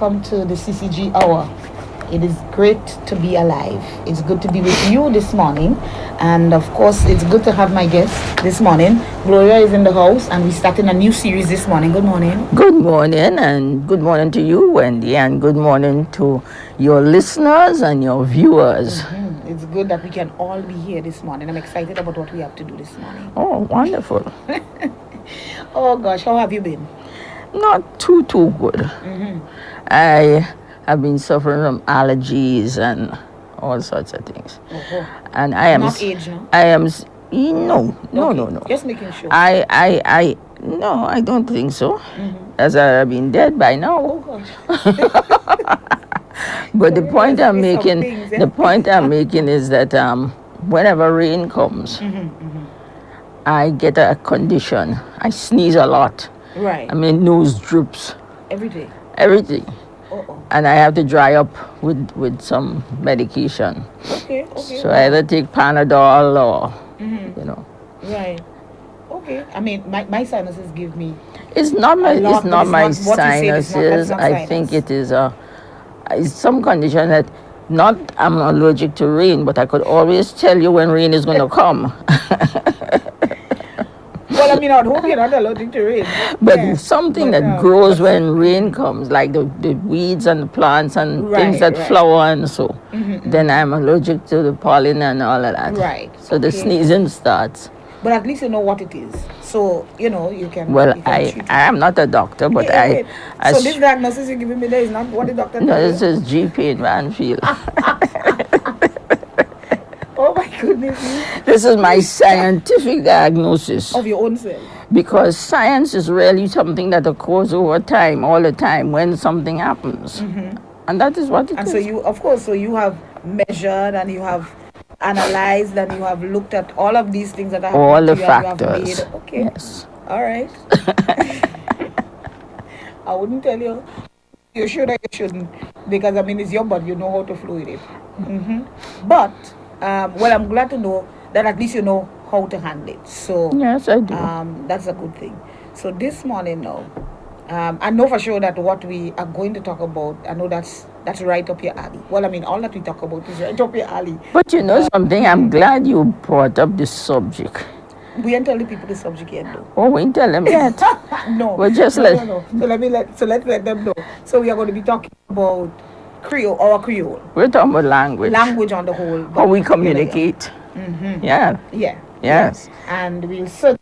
welcome to the CCG Hour. It is great to be alive. It's good to be with you this morning. And of course, it's good to have my guest this morning. Gloria is in the house and we're starting a new series this morning. Good morning. Good morning, and good morning to you, Wendy, and good morning to your listeners and your viewers. It's good that we can all be here this morning. I'm excited about what we have to do this morning. Oh, wonderful. Oh gosh, how have you been? Not too good. I have been suffering from allergies and all sorts of things. And I am Not age, no? I am no. Just making sure. No, I don't think so. As I have been dead by now. Oh gosh. But the point I'm There's some making, things, yeah. the point I'm making is that whenever rain comes, I get a condition. I sneeze a lot. Right. I mean, nose drips, Every day. everything, Uh-oh. and I have to dry up with some medication. Okay. So I either take Panadol or, Right. Okay. I mean, my sinuses give me. It's not my A lot, it's not but my it's not what you say, it's sinuses. not I sinus. think it is it's some condition that not I'm allergic to rain, but I could always tell you when rain is going to come. Well, I mean, I hope you're not allergic to rain. But Yeah. something But, that grows when rain comes, like the weeds and the plants and things that Right. flower and so, then I'm allergic to the pollen and all of that. Right. So the Okay. sneezing starts. But at least you know what it is. So, you can. Well, you can I treat it. am not a doctor, but Wait. I So this diagnosis you're giving me there is not what the doctor no, told this you? is GP in Vanfield. Oh my goodness. This is my scientific diagnosis. Of your own self. Because science is really something that occurs over time, all the time, when something happens. And that is what it And is. so you have measured and you have analyzed and you have looked at all of these things that are happening All the to you and you have factors. made. Okay. Yes. All right. I wouldn't tell you. You should or you shouldn't. Because, I mean, it's your body. You know how to flow with it. But, well, I'm glad to know that at least you know how to handle it. So, Yes, I do. that's a good thing. So this morning now, I know for sure that what we are going to talk about, I know that's right up your alley. Well, I mean, all that we talk about is right up your alley. But you know something, I'm glad you brought up this subject. We ain't telling people the subject yet, though. Oh, we ain't tell them yet. No. Well, just no, let- no. So let's let them know. So we are going to be talking about Creole, our Creole We're talking about language. language on the whole. How we but, communicate. Yeah. Yeah. Yes. And we'll certainly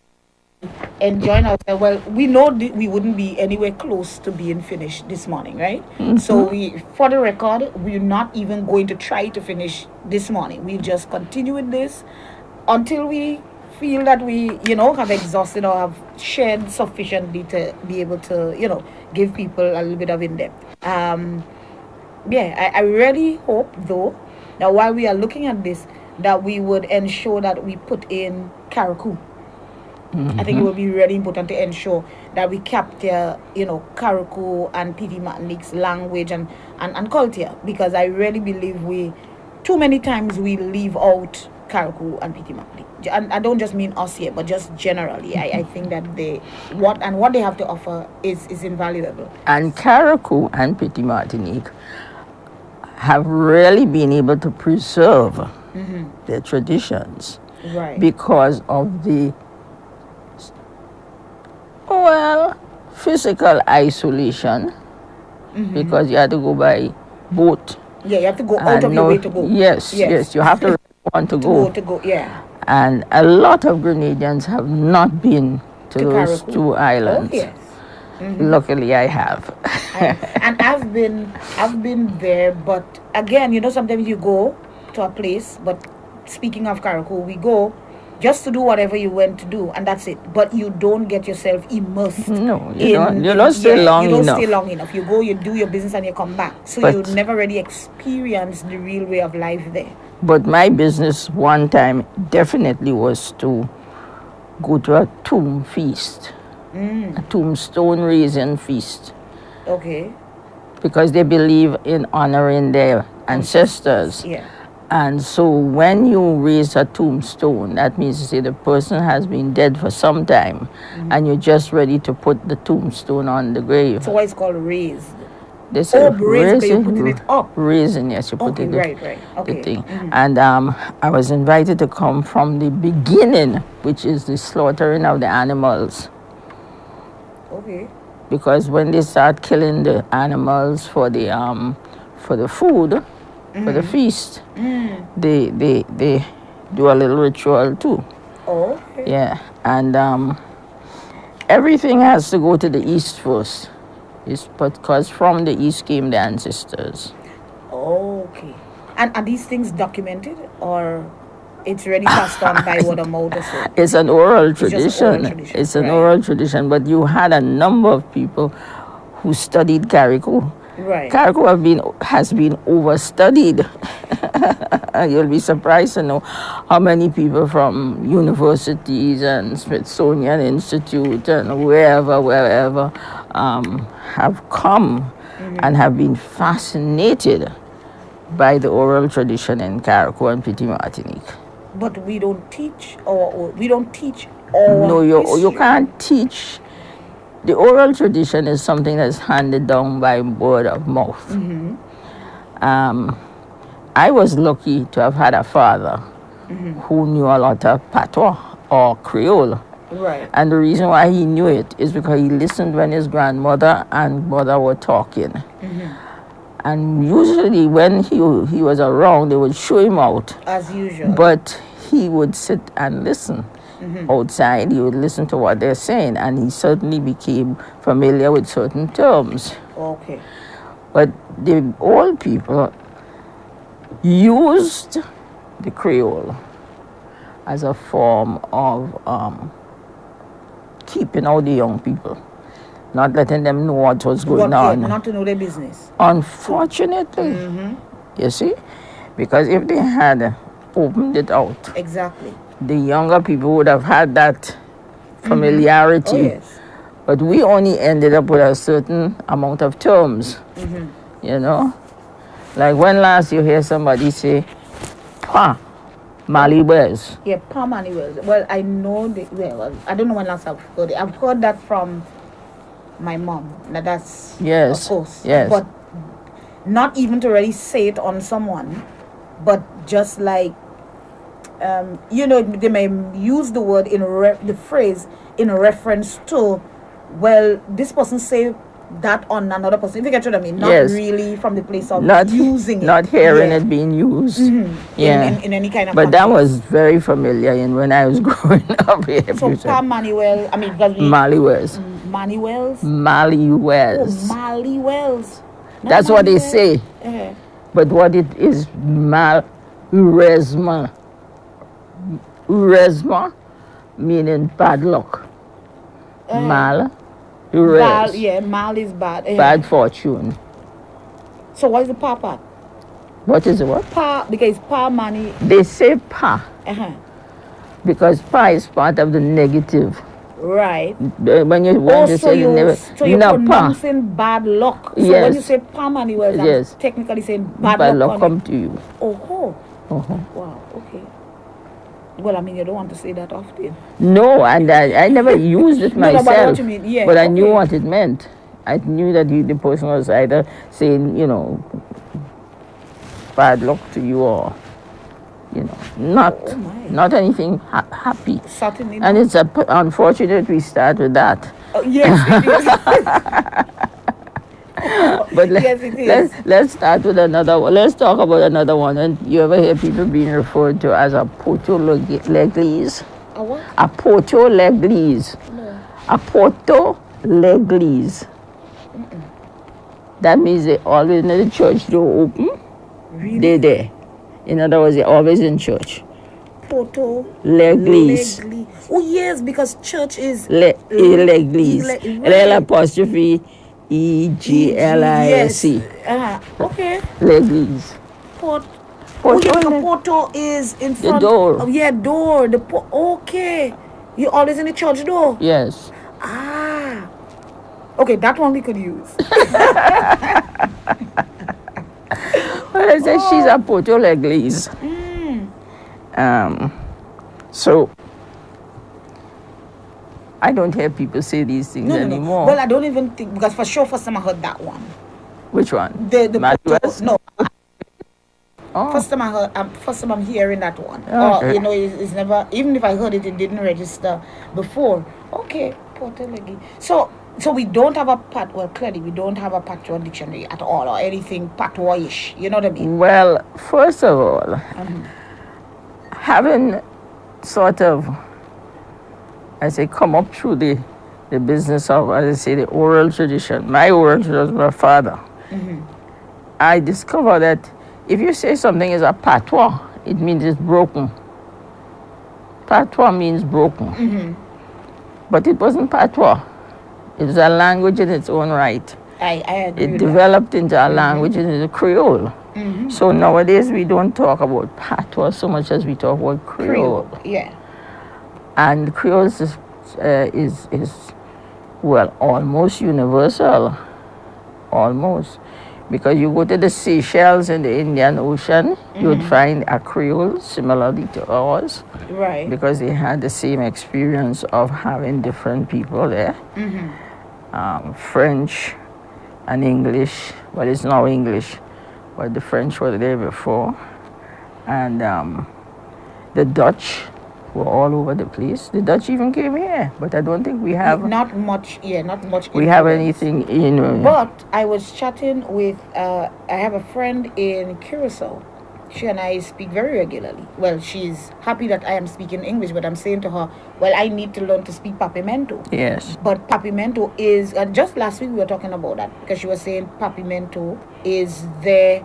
enjoy ourselves. Well, we know we wouldn't be anywhere close to being finished this morning, right? So for the record, we're not even going to try to finish this morning. We'll just continue with this until we feel that we, have exhausted or have shared sufficiently to be able to, give people a little bit of in-depth. I really hope, though, that while we are looking at this, that we would ensure that we put in Karakou. I think it would be really important to ensure that we capture, Karakou and Piti Martinique's language and culture, because I really believe too many times we leave out Karakou and Piti Martinique. And I don't just mean us here, but just generally. I think that what they have to offer is invaluable. And Karakou and Petit Martinique have really been able to preserve their traditions Right. because of the physical isolation, because you had to go by boat. Yeah, you have to go out of your way to go. Yes, you have to want to go. To go, yeah. And a lot of Grenadians have not been to those Karakou. two islands. Oh, yes. Luckily, I have. And I've been there, but again, sometimes you go to a place, but speaking of Karakou, we go just to do whatever you went to do, and that's it. But you don't get yourself immersed. No, you don't stay long You don't enough. stay long enough. You go, you do your business, and you come back. So But- you never really experience the real way of life there. But my business one time definitely was to go to a tomb feast, a tombstone raising feast, Okay. because they believe in honoring their ancestors. Yeah. And so when you raise a tombstone, that means to say the person has been dead for some time, and you're just ready to put the tombstone on the grave. So why it's called raised? They say braised, but you're putting it up. Raisin, yes, you put Okay, it right. Okay. the thing. And I was invited to come from the beginning, which is the slaughtering of the animals. Okay. Because when they start killing the animals for the food, for the feast, they do a little ritual too. Oh, okay. Yeah, and everything has to go to the east first. It's because from the east came the ancestors. Okay. And are these things documented, or it's already passed on by word of mouth or so? It's an oral It's just tradition. oral tradition, It's an right. oral tradition, but you had a number of people who studied Carriacou. Right. Carriacou has been overstudied. You'll be surprised to know how many people from universities and Smithsonian Institute and wherever have come and have been fascinated by the oral tradition in Carriacou and Petite Martinique. But we don't teach, or we don't teach No, you history. can't teach. The oral tradition is something that's handed down by word of mouth. I was lucky to have had a father who knew a lot of patois or Creole. Right. And the reason why he knew it is because he listened when his grandmother and mother were talking. And usually when he was around, they would show him out. As usual. But he would sit and listen. Outside, he would listen to what they're saying, and he certainly became familiar with certain terms. Okay. But the old people used the Creole as a form of keeping out the young people, not letting them know what was going on. Not to know their business. Unfortunately, you see, because if they had opened it out, Exactly. the younger people would have had that familiarity. Oh, yes. But we only ended up with a certain amount of terms, you know. Like when last you hear somebody say, "Pa, Mali Wes." Yeah, Palm Anywhere. Well, I know I don't know when last I've heard it. I've heard that from my mom. Now that's Yes, of course. yes. But not even to really say it on someone, but just like they may use the word the phrase in reference to, well, this person say that on another person. If you get what I mean, not Yes. really from the place of Not using it, not hearing it being used. Yeah. in any kind of. But that context. was very familiar in when I was growing up. So Pa Manuel, I mean, because we Mali Wes. Manuel's. Mali Oh, Wes. Mali Wells. Not That's what they Manuel. say. But what it is, Uresma. Uresma, meaning bad luck. Mal, Mal, yeah, Mal is bad. bad fortune. So what is the Pa part? What is the what? Pa, because Pa money. They say pa, because pa is part of the negative. Right. When you want to So say the negative, you're no pa. pronouncing bad luck. So when Yes. you say Pa money, well, that's Yes. technically saying bad Bad luck. luck come to you. Oh, Uh-huh. wow, okay. Well, I mean, you don't want to say that often. No, and I never used it No, but I know myself. what you mean, yeah, But I knew okay. what it meant. I knew that the person was either saying, bad luck to you, or, not Oh, my. not anything happy. Certainly And not. it's unfortunate we start with that. Oh, yes, it is. But Yes, it is. let's start with another one. Let's talk about another one. And you ever hear people being referred to as a Porto-Leglise? A what? A Porto-Leglise. No. A Porto-Leglise. That means they always know the church door open. Really? They're there. In other words, they're always in church. Porto. Leglise. Oh, yes, because church is. Leglise. Right. L apostrophe E-G-L-I-S-E. Yes. Okay. Leglise. Porto. Porto, The Porto is in The front. door. Oh, yeah, door. Okay. You're always in the church door. Yes. Ah. Okay, that one we could use. Well, I said she's a Porto-Leglise. So I don't hear people say these things No. anymore. Well, I don't even think, because for sure, first time I heard that one. Which one? The Maduas? no. Oh. First time I'm hearing that one. Okay. You know, it's never. Even if I heard it, it didn't register before. Okay, Puerto Legui. So we don't have a well, clearly we don't have a patois dictionary at all or anything patois-ish. You know what I mean? Well, first of all, having sort of, I say, come up through the business of, as I say, the oral tradition. My oral tradition was my father. I discovered that if you say something is a patois, it means it's broken. Patois means broken. But it wasn't patois. It was a language in its own right. I agree. It developed into a language into Creole. So nowadays we don't talk about patois so much as we talk about Creole. Yeah. And Creole is well, almost universal. Almost. Because you go to the Seychelles in the Indian Ocean, you would find a Creole similarly to ours. Right. Because they had the same experience of having different people there. French and English. Well, it's now English, but the French were there before. And the Dutch were all over the place. The Dutch even came here, but I don't think we have... Not much. We have anything, you know. But I was chatting with, I have a friend in Curacao. She and I speak very regularly. Well, she's happy that I am speaking English, but I'm saying to her, well, I need to learn to speak Papimento. Yes. But Papimento is, just last week we were talking about that, because she was saying Papimento is their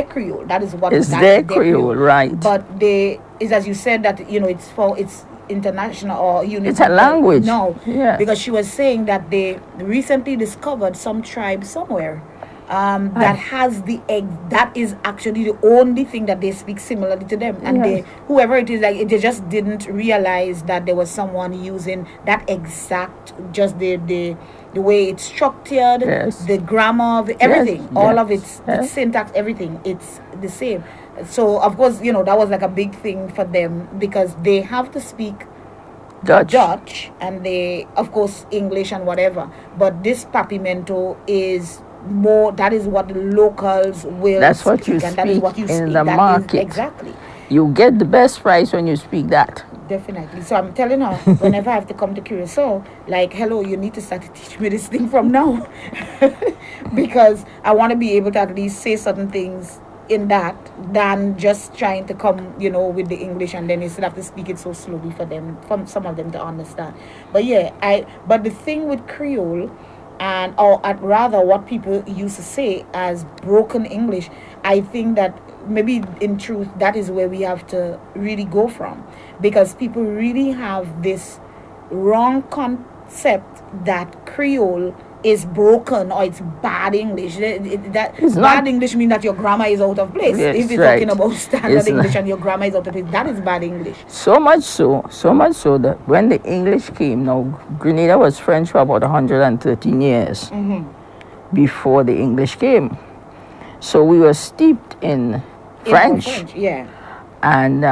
Creole. That is what... It's their Creole, right. But is as you said, that, you know, it's international or universal. It's a language. No. Yeah. Because she was saying that they recently discovered some tribe somewhere that has that is actually the only thing that they speak similarly to them, and they, whoever it is, like, they just didn't realize that there was someone using that exact, just the way it's structured, the grammar, everything, all of its syntax, everything, it's the same. So of course, you know, that was like a big thing for them, because they have to speak Dutch and they, of course, English and whatever, but this Papimento is more, that is what the locals will That's what you and speak that is what you in speak. the That market. is, exactly. You get the best price when you speak that. Definitely. So I'm telling her, whenever I have to come to Curacao, like, hello, you need to start to teach me this thing from now. Because I want to be able to at least say certain things in that than just trying to come, you know, with the English, and then you still have to speak it so slowly for some of them to understand. But yeah, but the thing with Creole, and or rather what people used to say as broken English, I think that maybe in truth that is where we have to really go from, because people really have this wrong concept that Creole is broken or it's bad English. Bad English means that your grammar is out of place. Yes, if you're talking about standard English and your grammar is out of place, that is bad English. So much so that when the English came, now Grenada was French for about 113 years before the English came. So we were steeped in French. Yeah. And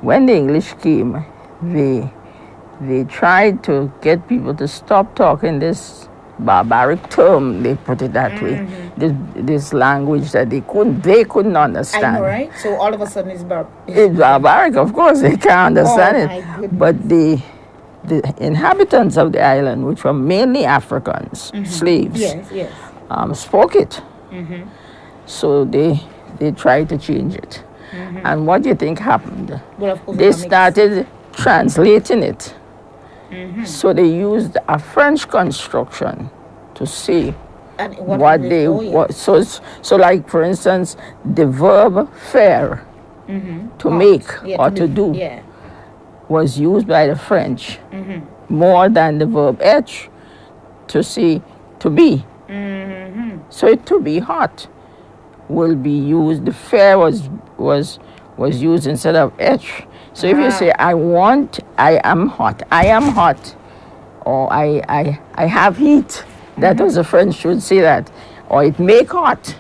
when the English came, they tried to get people to stop talking this barbaric term, they put it that way, this language that they couldn't understand. I know, right? So all of a sudden it's barbaric, of course, they can't understand it. But the inhabitants of the island, which were mainly Africans, slaves, spoke it. So they tried to change it. And what do you think happened? Well, of course, they started translating it. So they used a French construction to say what they what. So like, for instance, the verb faire, to make or to do, was used by the French more than the verb être, to say to be. So to be hot will be used. The faire was used instead of être. So if you say I am hot, or I have heat, that was the French would say that, or it make hot.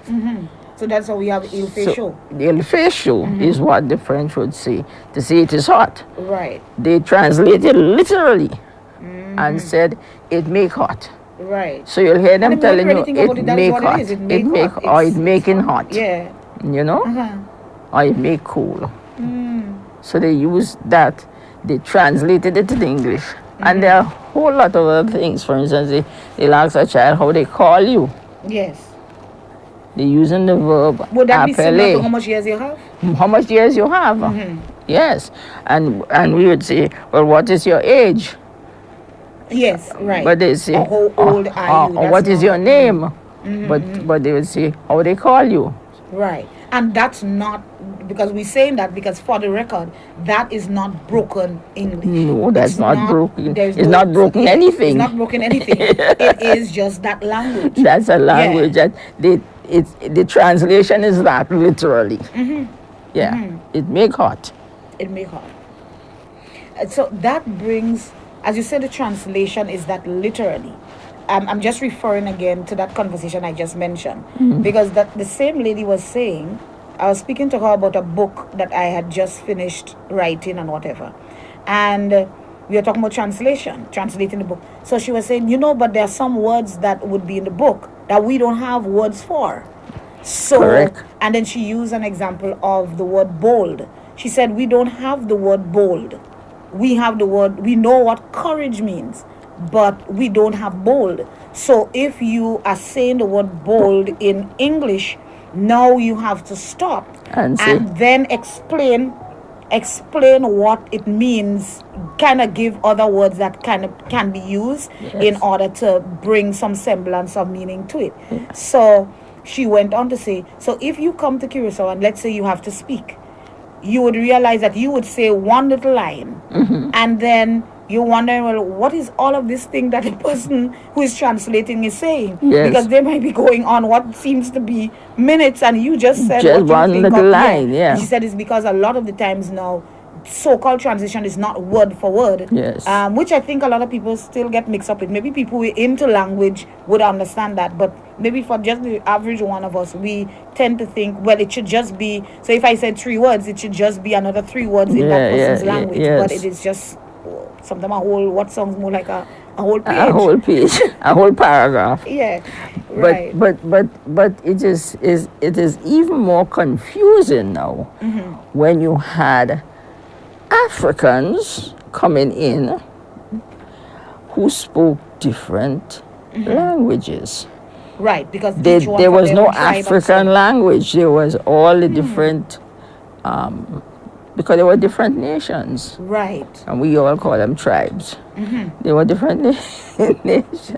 So that's how we have il fait chaud. The il fait chaud is what the French would say, to say it is hot. Right. They translated literally and said it make hot. Right. So you'll hear them And if you telling really you think about it it, that is make what hot, it is. It it make make, hot. or it It's making hot. Yeah. You know, or it make cool. So they use that. They translated it to English, and there are a whole lot of other things. For instance, they'll ask a child how they call you. Yes. They're using the verb Would that be similar to appeler. how much years you have? How much years you have? Yes, and we would say, well, what is your age? Yes, right. But they say, Or how old are you? or That's what is your not- name? But they would say how they call you. Right. And that's not, because we're saying that because for the record, that is not broken English. No, that's It's not broken. there's It's not broken anything. It's not broken anything. It is just that language. That's a language that the translation is that literally. Yeah, it make hot. It may hard. So that brings, as you said, the translation is that literally. I'm just referring again to that conversation I just mentioned, because that the same lady was saying, I was speaking to her about a book that I had just finished writing and whatever, and we were talking about translating the book. So she was saying, but there are some words that would be in the book that we don't have words for. So, Correct. and then she used an example of the word bold. She said, we don't have the word bold. We have the word, we know what courage means, but we don't have bold. So if you are saying the word bold in English, now you have to stop And then explain what it means, kind of give other words that kind of can be used in order to bring some semblance of meaning to it. So she went on to say, so if you come to Curacao and let's say you have to speak, you would realize that you would say one little line, and then you're wondering, well, what is all of this thing that the person who is translating is saying? Yes. Because they might be going on what seems to be minutes, and you just said Just what you one think little of, line, yeah. And she said it's because a lot of the times now, so-called translation is not word for word. Yes. Which I think a lot of people still get mixed up with. Maybe people who are into language would understand that, but maybe for just the average one of us, we tend to think, well, it should just be, so if I said 3 words, it should just be another 3 words in that person's language. But it is just sometimes what sounds more like a whole page. A whole page, a whole paragraph. Yeah, right. But it is even more confusing now when you had Africans coming in who spoke different languages. Right, because there was no African language. There was all the different, because there were different nations. Right. And we all call them tribes. They were different nations.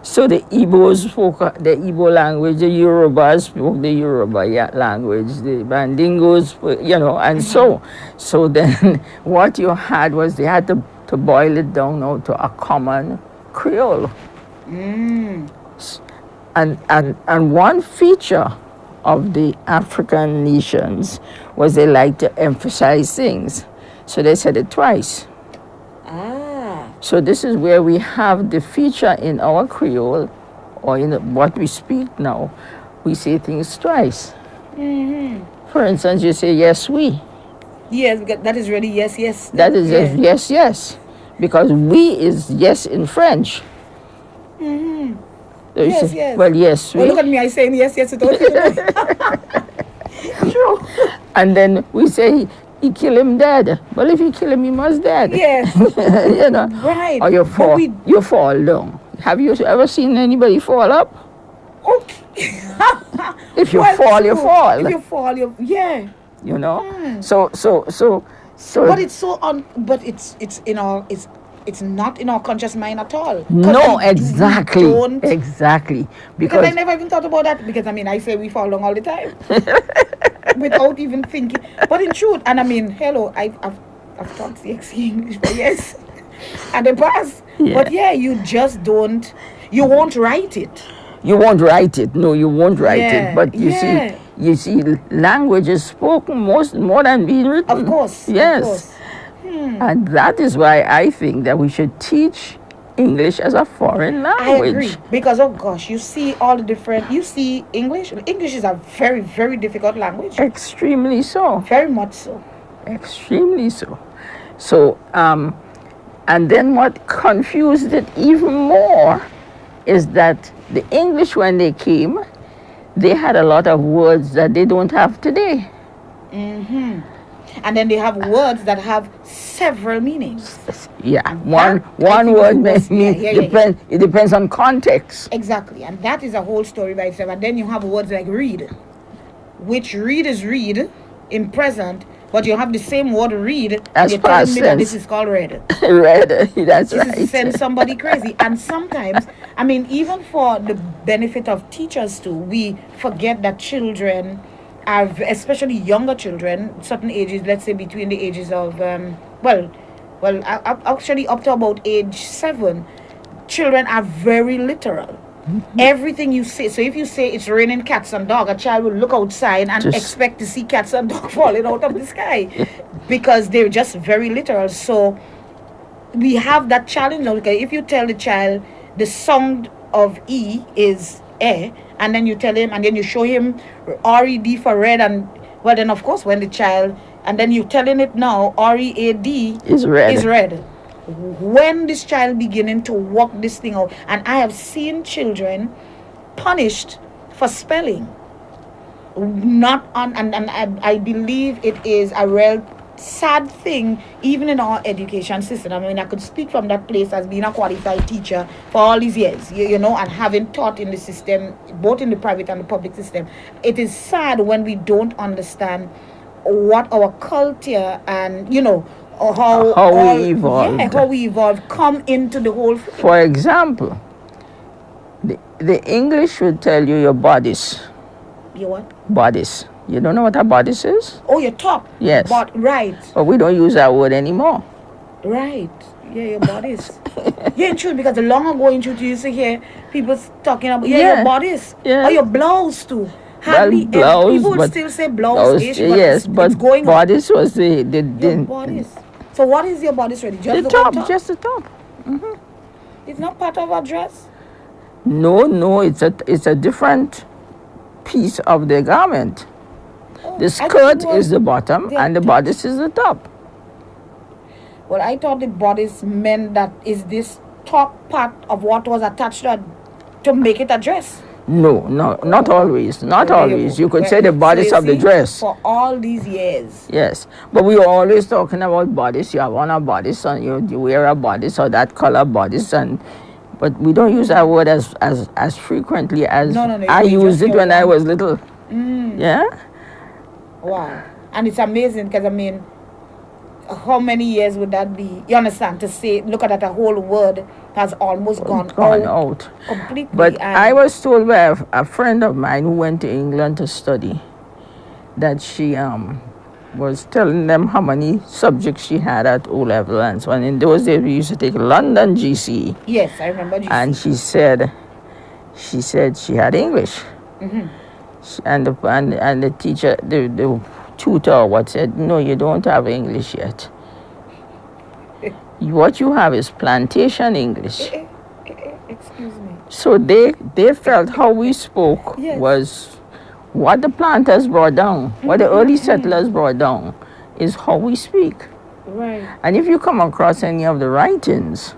So the Igbos spoke the Igbo language, the Yorubas spoke the Yoruba language, the Mandingos, and so then what you had was they had to boil it down now to a common Creole. And one feature of the African nations was they like to emphasize things. So they said it twice. So this is where we have the feature in our Creole, or in what we speak now. We say things twice. For instance, you say yes, we. Yes, because that is really yes, yes. That is yes, yes. Because we is yes in French. So Yes, say, yes. well, yes, we. Well, look at me, I saying yes, yes, without True. And then we say, he kill him dead. Well, if he kill him, he must dead. Yes. Right. Or you fall down. Have you ever seen anybody fall up? Okay. If you Well, fall, you true. fall. If you fall, yeah. So. But it's so but it's not in our conscious mind at all. No, exactly. Exactly. Because I never even thought about that. Because I say we fall down all the time. Without even thinking. But in truth, and hello, I've taught CXC English for years. And they pass. Yeah. But you just don't, you won't write it. You won't write it. No, you won't write it. But you see, language is spoken more than being written. Of course. Yes. Of course. And that is why I think that we should teach English as a foreign language. I agree. Because, oh gosh, you see all the different, English is a very, very difficult language. Extremely so. Very much so. Extremely so. So, and then what confused it even more is that the English, when they came, they had a lot of words that they don't have today. And then they have words that have several meanings. Yeah, one word may mean it depends on context. Exactly, and that is a whole story by itself. And then you have words like read, which read is read in present, but you have the same word read as you're telling me that this sense. is called read. Read, that's This right. is send somebody crazy. And sometimes, I mean, even for the benefit of teachers too, we forget that children are, especially younger children, certain ages, let's say between the ages of actually up to about age 7, children are very literal. Everything you say, so if you say it's raining cats and dog, a child will look outside and expect to see cats and dog falling out of the sky because they're just very literal. So we have that challenge. Okay, if you tell the child the sound of E is E, and then you tell him, and then you show him RED for red, and well, then of course when the child, and then you're telling it now READ is red. When this child beginning to work this thing out, and I have seen children punished for spelling, not on, and I believe it is a real sad thing even in our education system. I mean, I could speak from that place as being a qualified teacher for all these years, you know, and having taught in the system, both in the private and the public system. It is sad when we don't understand what our culture and, you know, how we evolved come into the whole thing. For example, the English would tell you your bodice. Your what? Bodice. You don't know what a bodice is? Oh, your top. Yes. Right. But we don't use that word anymore. Right. Yeah, your bodice. Yeah, in truth, because long ago in truth you used to hear people talking about your bodice. Yeah. Or your blouse too. Well, blouse, people would still say blouse-ish, but yes, but it's going bodice was the your bodice. So what is your bodice ready? Just the top, just the top. It's not part of a dress? No, it's a different piece of the garment. Oh, the skirt is the bottom and the bodice is the top. Well, I thought the bodice meant that is this top part of what was attached to make it a dress. No, not always. Not always. You could say the bodice of the dress. For all these years. Yes. But we were always talking about bodice. You have on a bodice and you wear a bodice or that color bodice, but we don't use that word as frequently as I used it when I was little. Yeah? Wow. And it's amazing because, I mean, how many years would that be? You understand? To say, look at that, a whole word has almost gone out completely. But I was told by a friend of mine who went to England to study that she was telling them how many subjects she had at O-level and so on. In those days, we used to take London GCE. Yes, I remember GCE. And she said she had English. And the teacher, the tutor, said, no, you don't have English yet. What you have is plantation English. Excuse me. So they felt how we spoke was what the planters brought down, what the early settlers brought down, is how we speak. Right. And if you come across any of the writings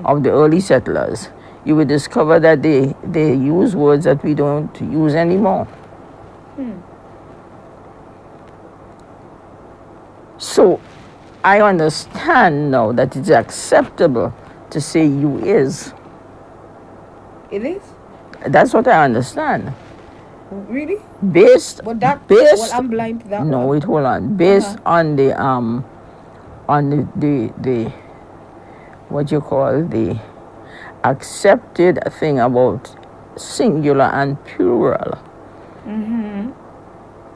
of the early settlers, you will discover that they use words that we don't use anymore. So I understand now that it's acceptable to say you is. It is? That's what I understand. Really? Based well, I'm blind to that. No, wait, hold on. Based on the what you call the accepted thing about singular and plural.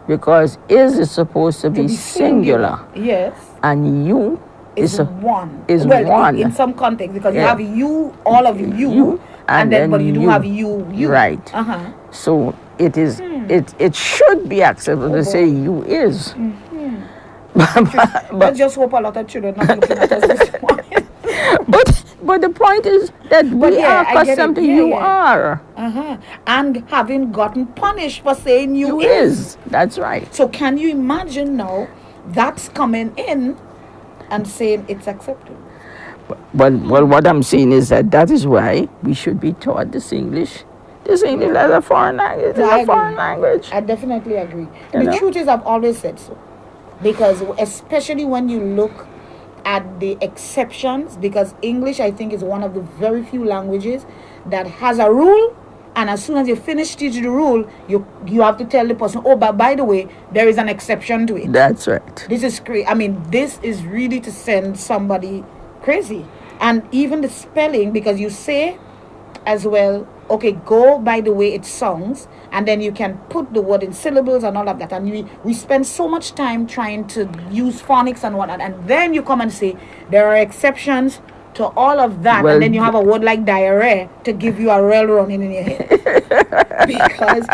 Because is supposed to be singular. Yes. And you is one. One. In some context, because you have you, all of you, and then but you do have you. Right. So it is it should be acceptable to say you is. Let's just hope a lot of children not looking at us this morning. But the point is that we are accustomed to you are. And having gotten punished for saying you is. That's right. So can you imagine now that's coming in and saying it's acceptable? Well, what I'm saying is that is why we should be taught this English. This English as a foreign language. No, It's I a foreign agree. language. I definitely agree. You The know? truth is, I've always said so. Because especially when you look at the exceptions, because English, I think, is one of the very few languages that has a rule, and as soon as you finish teaching the rule, you have to tell the person, oh, but by the way, there is an exception to it. That's right. This is crazy. I mean, this is really to send somebody crazy. And even the spelling, because you say as well, okay, go by the way it sounds, and then you can put the word in syllables and all of that. And we spend so much time trying to use phonics and whatnot, and then you come and say there are exceptions to all of that, Well, and then you have a word like diarrhea to give you a real running in your head. Because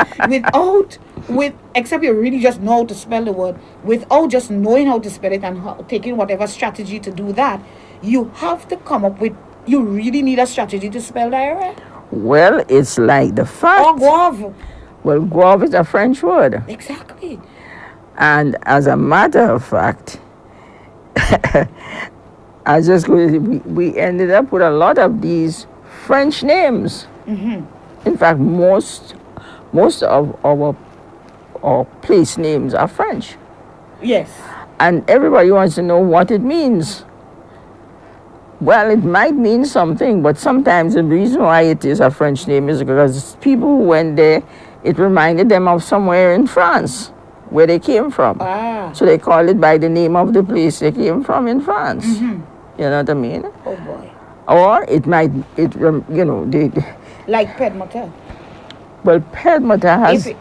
except you really just know how to spell the word, without just knowing how to spell it and taking whatever strategy to do that, you have to come up with, you really need a strategy to spell diarrhea. Well, it's like the fact. Or guave. Well, guave is a French word. Exactly. And as a matter of fact, we ended up with a lot of these French names. In fact, most of our place names are French. Yes. And everybody wants to know what it means. Well, it might mean something, but sometimes the reason why it is a French name is because people who went there, it reminded them of somewhere in France, where they came from. So they call it by the name of the place they came from in France. You know what I mean? Oh boy. Or it might, Like Père Motel. well, Père Motel has...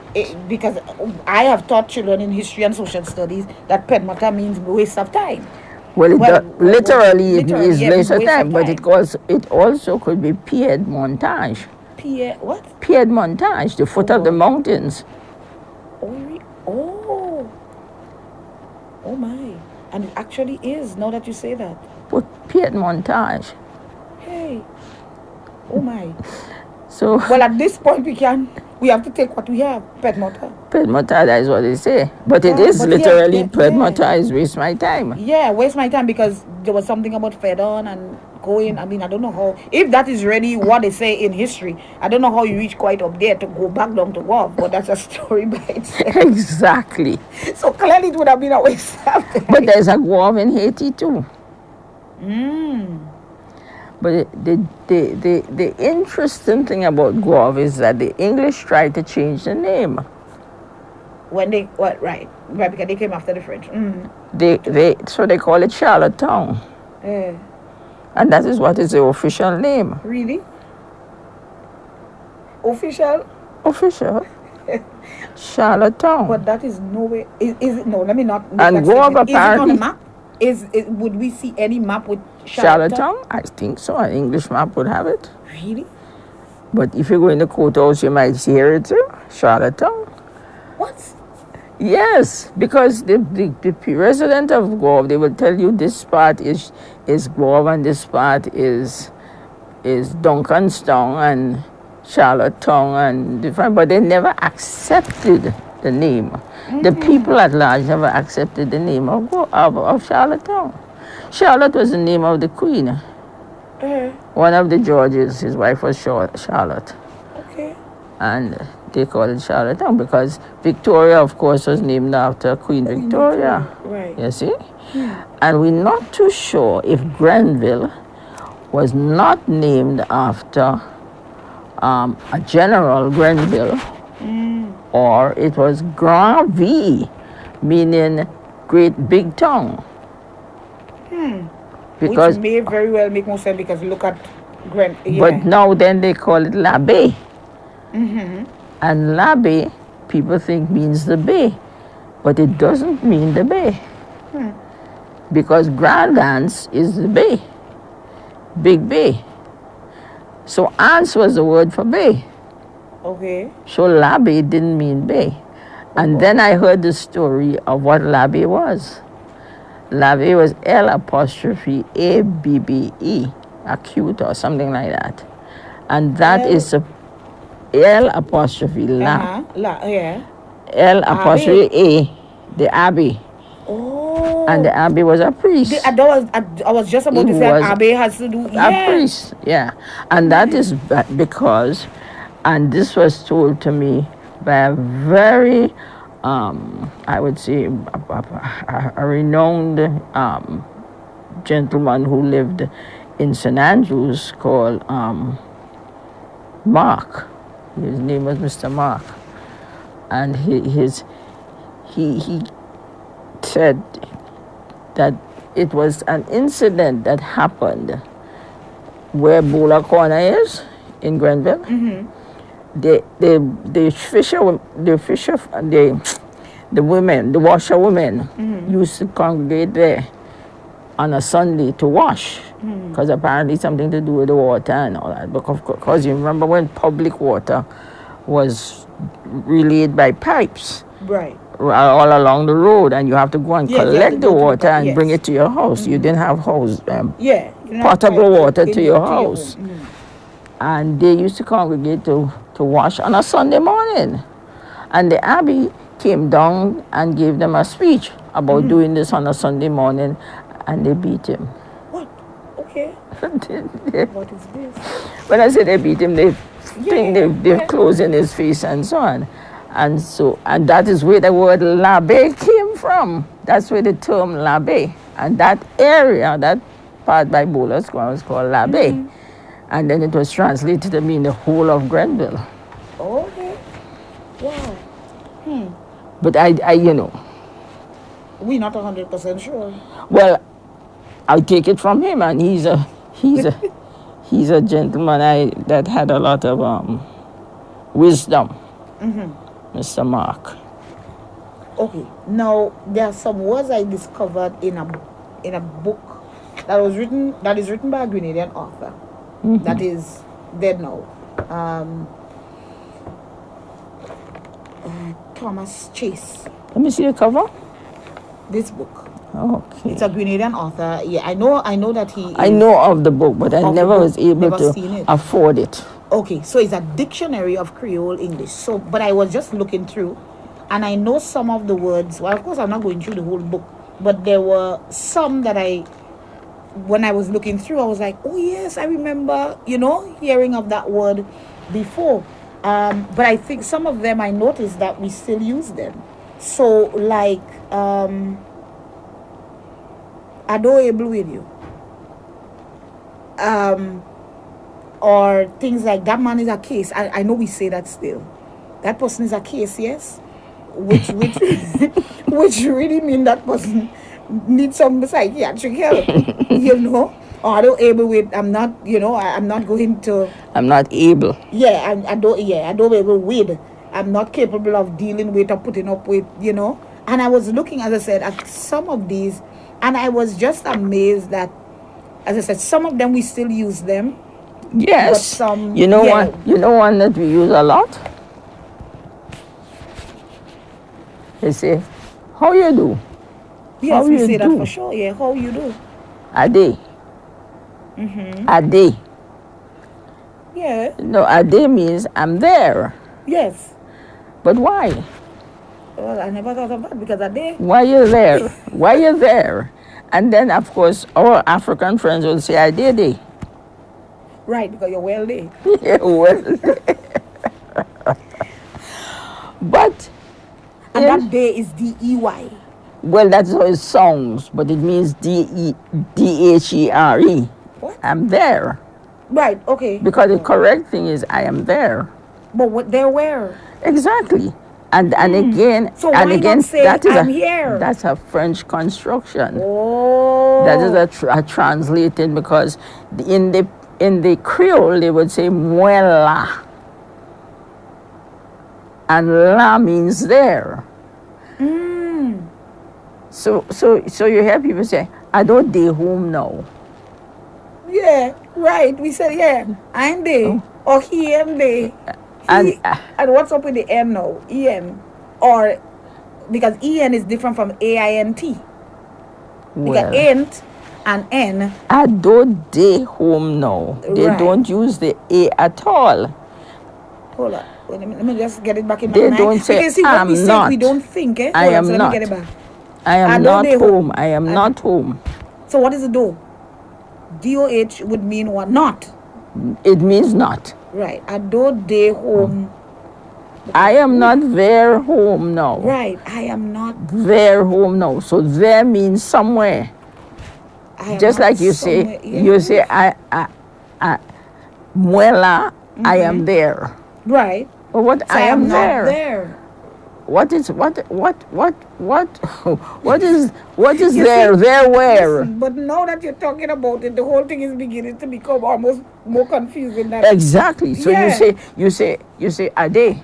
Because I have taught children in history and social studies that Père Motel means waste of time. Well, literally it is yeah, waste of waste time, of but time. it also could be pied-montage. What? Pied-montage, the foot of the mountains. Oh my. And it actually is, now that you say that. But pied-montage. Hey. Oh my. So... Well, at this point, we have to take what we have, Père Motel. Père Motel, that is what they say. But it is literally, Père Motel is waste my time. Yeah, waste my time, because there was something about fed on and going. I mean, I don't know how, if that is really what they say in history, I don't know how you reach quite up there to go back down to Guave, but that's a story by itself. Exactly. So clearly it would have been a waste of time. But there's a Guave in Haiti too. But the interesting thing about Guave is that the English tried to change the name. When they, right, because they came after the French. So they call it Charlottetown. And that is what is the official name. Really? Official? Official. Charlottetown. But that is no way. Is it? No, let me not. And Guave apparently. Is it on the map? Would we see any map with Charlottetown? I think so. An English map would have it. Really? But if you go in the courthouse, you might hear it too. Charlottetown. What? Yes, because the resident of Guave, they will tell you this part is Guave and this part is Duncanstown and Charlottetown and different, but they never accepted the name. The people at large never accepted the name of Charlottetown. Charlotte was the name of the queen. One of the Georges, his wife was Charlotte. Okay. And they called it Charlottetown because Victoria, of course, was named after Queen Victoria. Right. You see? And we're not too sure if Grenville was not named after a General Grenville, or it was Grand V, meaning great big tongue. Because, which may very well make more sense, because look at Gren. Yeah. But now then they call it La Baie. And La Baie, people think means the bay, but it doesn't mean the bay. Because Grand Anse is the bay, big bay. So Anse was the word for bay. Okay. So La Baie didn't mean bay. And then I heard the story of what La Baie was. La Baie was L'Abbe, acute or something like that. And that is a L'apostrophe La. Yeah. L'apostrophe A, the Abbey. Oh. And the abbé was a priest. I was just about He to say was abbé has to do. A priest, yeah. And that is because, and this was told to me by a very, I would say, a renowned gentleman who lived in St. Andrews called Mark. His name was Mr. Mark. And he said that it was an incident that happened where Bula Corner is in Grenville. The washerwomen used to congregate there on a Sunday to wash, because apparently something to do with the water and all that. Because you remember when public water was relayed by pipes, right, all along the road, and you have to go and collect the water and bring it to your house. You didn't have potable water to your house. And they used to congregate to wash on a Sunday morning. And the abbey came down and gave them a speech about doing this on a Sunday morning, and they beat him. What? Okay. What is this? When I say they beat him, they've clothes in his face and so on. And that is where the word labé came from. That's where the term labé. And that area, that part by Bowler Square was called labé. And then it was translated to mean the whole of Grenville. Okay. Wow. But I we're not 100% sure. Well, I take it from him, and he's a gentleman that had a lot of wisdom. Mr. Mark. Okay. Now there are some words I discovered in a book that is written by a Grenadian author that is dead now. Thomas Chase. Let me see the cover. This book. Okay. It's a Grenadian author. Yeah, I know that he. I know of the book, but I never was able to afford it. Okay, so it's a dictionary of Creole English. So, but I was just looking through, and I know some of the words. Well, of course, I'm not going through the whole book, but there were some that when I was looking through, I was like, oh yes, I remember, hearing of that word before. But I think some of them I noticed that we still use them. So, like, adorable with you. Or things like that man is a case. I know we say that still. That person is a case, yes? Which which really mean that person needs some psychiatric help, Or I don't able with, I'm not, I'm not going to. I'm not able. Yeah, I don't able with. I'm not capable of dealing with or putting up with, And I was looking, as I said, at some of these, and I was just amazed that, as I said, some of them we still use them. Yes. But some, one that we use a lot? They say, how you do? Yes, how we you say do? that for sure. Yeah, how you do? A day. A day. Yeah. No, a day means I'm there. Yes. But why? Well, I never thought of that, because a day. Why you there? Why you there? And then, of course, our African friends will say, I did. Right, because you're well there. Yeah, well But. And that day is D-E-Y. Well, that's how it sounds, but it means D-H-E-R-E. What? I'm there. Right, okay. Because the correct thing is I am there. But what they're where? Exactly. And again, so and why again, not say that is I'm here? That's a French construction. Oh. That is a translated, because in the Creole they would say muela, and la means there. So you hear people say, I don't dey home now. Yeah, right. We said, yeah, I'm there. Or he am there. And what's up with the N now? E-N. Or, because E-N is different from A-I-N-T. Because ain't and N. I don't dey home now. They don't use the A at all. Hold on. Let me just get it back in my mind. They don't say, because see, I'm what we not. Say, we don't think, I am so not. Let me get it back. I am Ado not de home. I am not home. So what is the do? DOH would mean what? Not. It means not. Right. Ado de home. I am not there home now. Right. I am not. There home now. So there means somewhere. I am Just not like you say, somewhere- yeah. you say, I muela, I am there. Right. But what So I am not there. there. What is what is You there? see, There where? listen, but now that you're talking about it, the whole thing is beginning to become almost more confusing than Exactly. So Yeah. you say a day.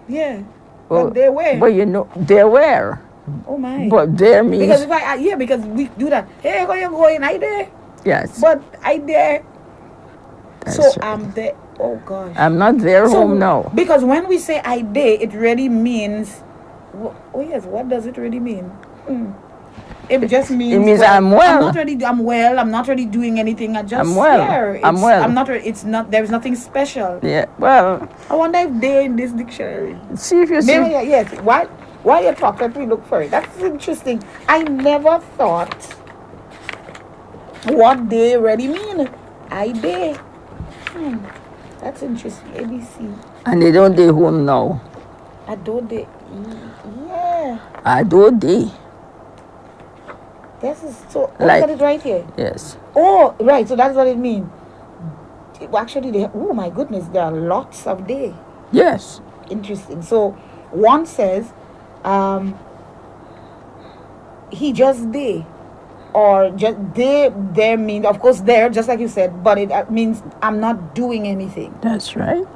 yeah. Well, But they were. But you know there where. Oh my. But there means Because if yeah, because we do that. Hey, where you going? I there. yes. But I there. That's So right. I'm there. Oh gosh. I'm not there home now. Because when we say I there, it really means. Oh yes. What does it really mean? It just means. It means I'm well. I'm not really. I'm well. I'm not really doing anything. I just. I'm well. Yeah, I'm well. I'm not. It's not. There's nothing special. Yeah. Well, I wonder if they're in this dictionary. see if you see. Maybe yes. Why you talk? Let me look for it. That's interesting. I never thought what they really mean. I they. That's interesting. ABC. And they don't day home now. I don't they. Yeah. I don't day. This is so. Oh, Like- look at it right here. Yes. Oh, right. So that's what it means. Actually, oh my goodness, there are lots of day. Yes. Interesting. So one says, he just they, or just they. There means, of course, there, just like you said, but it means I'm not doing anything. That's right.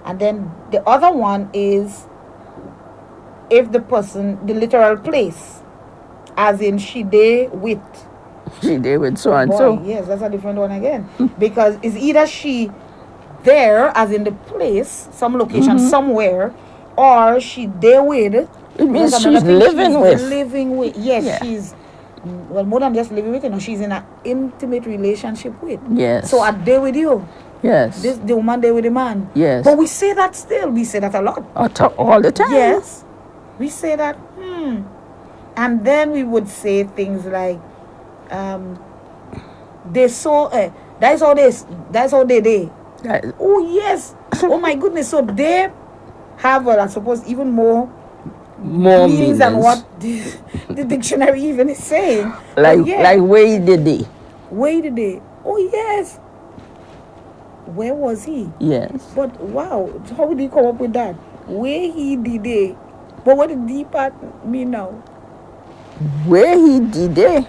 And then the other one is if the person, the literal place, as in she they with. She day with so and Boy, so. yes, that's a different one again. Because it's either she there, as in the place, some location, somewhere, or she there with. It means That's another she's thing, living with. Living with. Yes, Yeah. she's, well, more than just living with, you know, she's in an intimate relationship with. Yes. So I there with you. Yes. The woman there with the man. Yes. But we say that still. We say that a lot. All the time. Yes. We say that. And then we would say things like, they saw, that's how they did. That- Oh, yes. Oh, my goodness. So they have, I suppose, even more more meanings than meanings. what the dictionary even is saying. Like But yeah, like where did they? where did they? Oh, yes. Where was he? Yes. But wow, how did he come up with that? Where he did they? But what did the part mean now? Where he did they?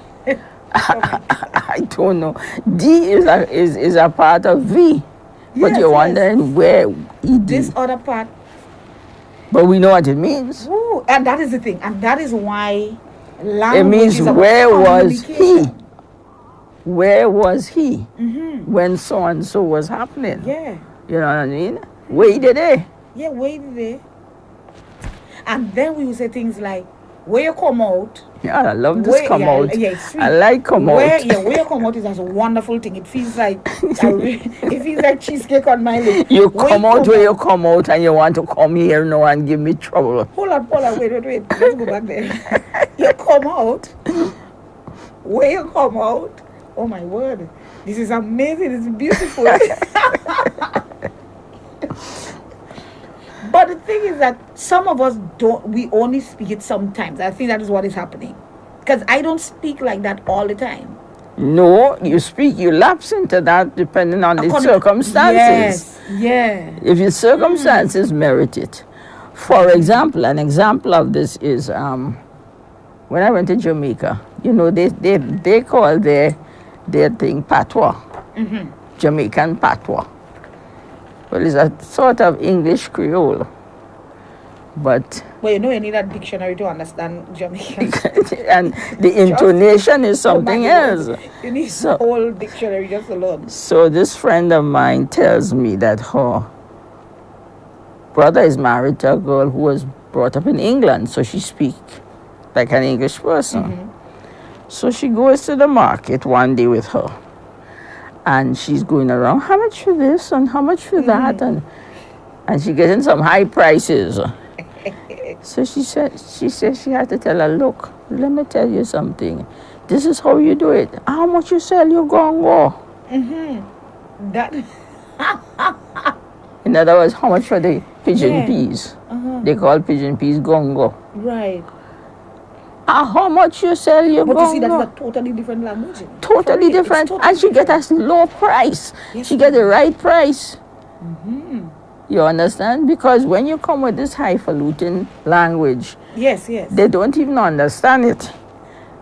I don't know. D is a part of V. But Yes, you're yes. wondering where he did. This other part. But we know what it means. Ooh, and that is the thing. And that is why It language means is about where was he? communication. Where was he when so and so was happening? Yeah. You know what I mean? Where did they? Yeah, where did they? And then we will say things like, where you come out. Yeah, I love this Where, come yeah, out. yeah, it's sweet. I like come Where, out. yeah, where you come out is a wonderful thing. It feels like it feels like cheesecake on my lips. You Where come out where you come out and you want to come here now and give me trouble. Hold on, wait. Let's go back there. You come out. Where you come out. Oh my word. This is amazing. It's beautiful. But the thing is that some of us we only speak it sometimes. I think that is what is happening. Because I don't speak like that all the time. No, you speak, you lapse into that depending on the circumstances. Yes, yeah. If your circumstances merit it. For example, an example of this is when I went to Jamaica, you know, they call their thing patois, Jamaican patois. Well, it's a sort of English Creole, but Well, you know, you need a dictionary to understand Jamaican. and the intonation is something else. You need So- a whole dictionary just alone. So this friend of mine tells me that her brother is married to a girl who was brought up in England, so she speaks like an English person. So she goes to the market one day with her, and she's going around, how much for this and how much for that, and she's getting some high prices. So she said she had to tell her, look, let me tell you something. This is how you do it. How much you sell your gongo? That. In other words, how much for the pigeon Yeah. peas? They call pigeon peas gongo. Right. How much you sell your But you see, gongo? that's a totally different language. Totally It's different. totally And she get a low price. Yes, She get the right price. You understand? Because when you come with this highfalutin language, Yes, yes. they don't even understand it.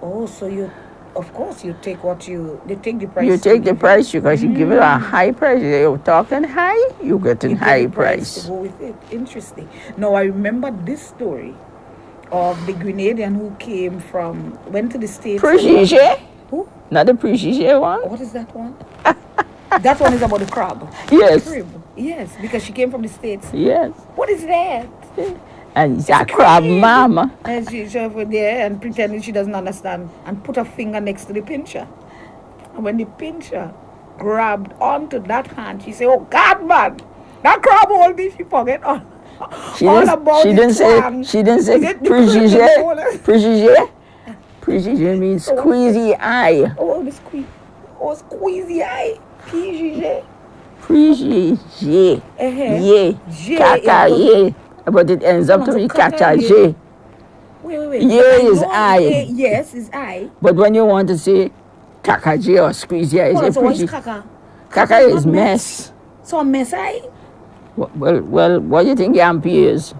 Oh, so you, of course, you take they take the price. You take the price because you give it a high price. You're talking high, you getting You high take the price price. to go with it. Interesting. Now, I remember this story of the Grenadian who went to the States. Prejige? Who? Not the prejige one? What is that one? That one is about the crab. Yes. Crib. Yes, because she came from the States. Yes. What is that? And it's a crab mama. And she over there and pretending she doesn't understand and put her finger next to the pincher. And when the pincher grabbed onto that hand, she said, oh God, man, that crab hold me, she forget all about She the didn't say twang. prejige. Prejige? Prejige means squeezy eye. Oh, the squeezy eye. PGG. Prejige. Ye. J, Kaka ye. But it ends up No, to so be kaka kaka ye. je. Wait. Ye But I is know eye. Yes, is I. But when you want to say kaka je or squeezy eye, Hold on, it's so a what's prejige. kaka? Kaka is is not mess. So a mess I? Well, what do you think yampi is?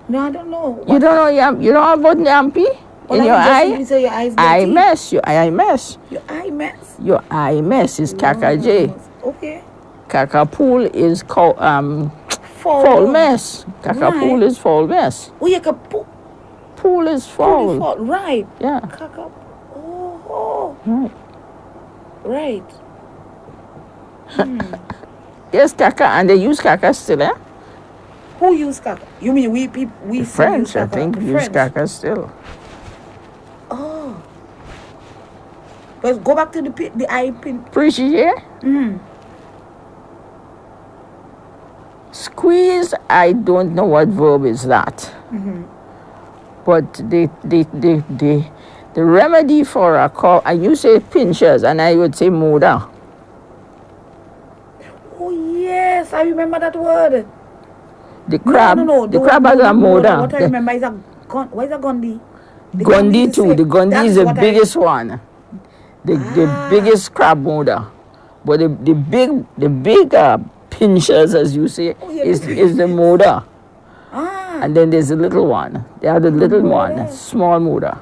No, I don't know. You don't know you don't know about yampi? Well, In your eye? Say your eyes Eye dirty. mess. Your eye mess. Your eye mess. Your eye mess is kaka je. Okay. Kaka pool is foul mess. Kaka pool is foul mess. Oh, you can pool. Pool is foul. Right. Yeah. Kaka. Oh. Right. Right. Yes, kaka, and they use kaka still, eh? Who use kaka? You mean we people? We French, use I think, The use French. kaka still. Oh. But go back to the eye pin. Appreciate? Squeeze, I don't know what verb is that. But the remedy for a cough, and you say pinchers, and I would say moda. Oh yes, I remember that word. The crab, No. the crab has a moda. What I remember is what is a gondi? Gondi too. The gondi is the biggest one. The biggest crab moda. But the big pinchers, as you say, is the moda. And then there's the little one. They have the little one, small moda.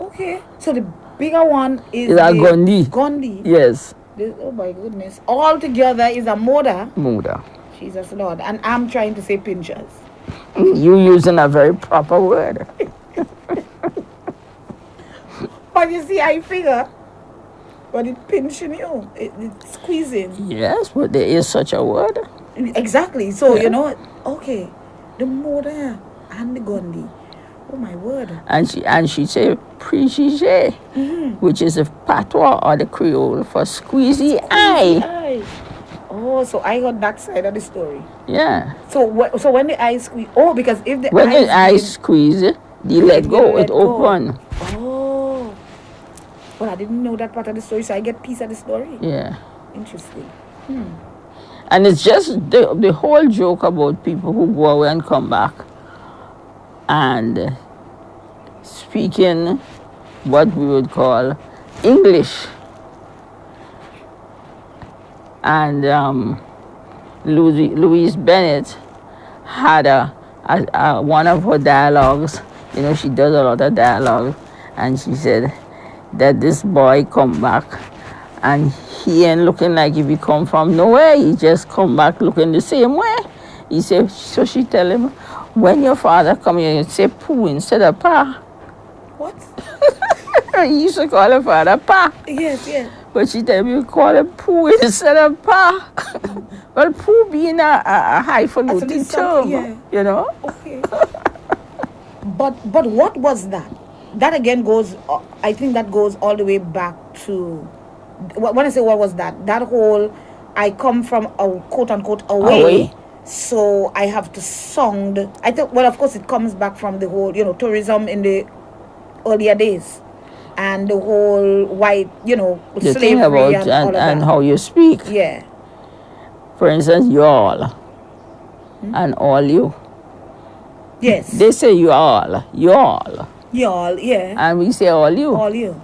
Okay. So the bigger one is a gondi. Gondi. Yes. Oh my goodness. All together is a moda. Moda. Jesus Lord. And I'm trying to say pinchers. You using a very proper word. But you see, I figure, but it pinching you. It's squeezing. Yes, but there is such a word. Exactly. So, okay. The moda and the gondi. Oh my word. And she say prejige, which is the patois or the Creole for squeezy eye. Oh, so I got that side of the story. Yeah. So when the eye squeeze, because if the when the eye squeeze, the let go, it open. Oh. Well, I didn't know that part of the story, so I get piece of the story. Yeah. Interesting. And it's just the whole joke about people who go away and come back and speaking what we would call English. And Louise Bennett had one of her dialogues. She does a lot of dialogue, and she said that this boy come back and he ain't looking like if he come from nowhere. He just come back looking the same way. He said, so she tell him, when your father come here, you say poo instead of pa. What? He used to call her father pa. Yes. But she tell me you call him poo instead of pa. Well, poo being a highfalutin term, Okay. But what was that? That again goes, I think that goes all the way back to, when I say what was that? That whole, I come from a quote unquote away. So I have to sound. I think, well, of course, it comes back from the whole, tourism in the earlier days, and the whole white, The slavery thing about and all of and that. how you speak. Yeah. For instance, y'all and all you. Yes. They say y'all, Y'all, yeah. and we say all you. All you.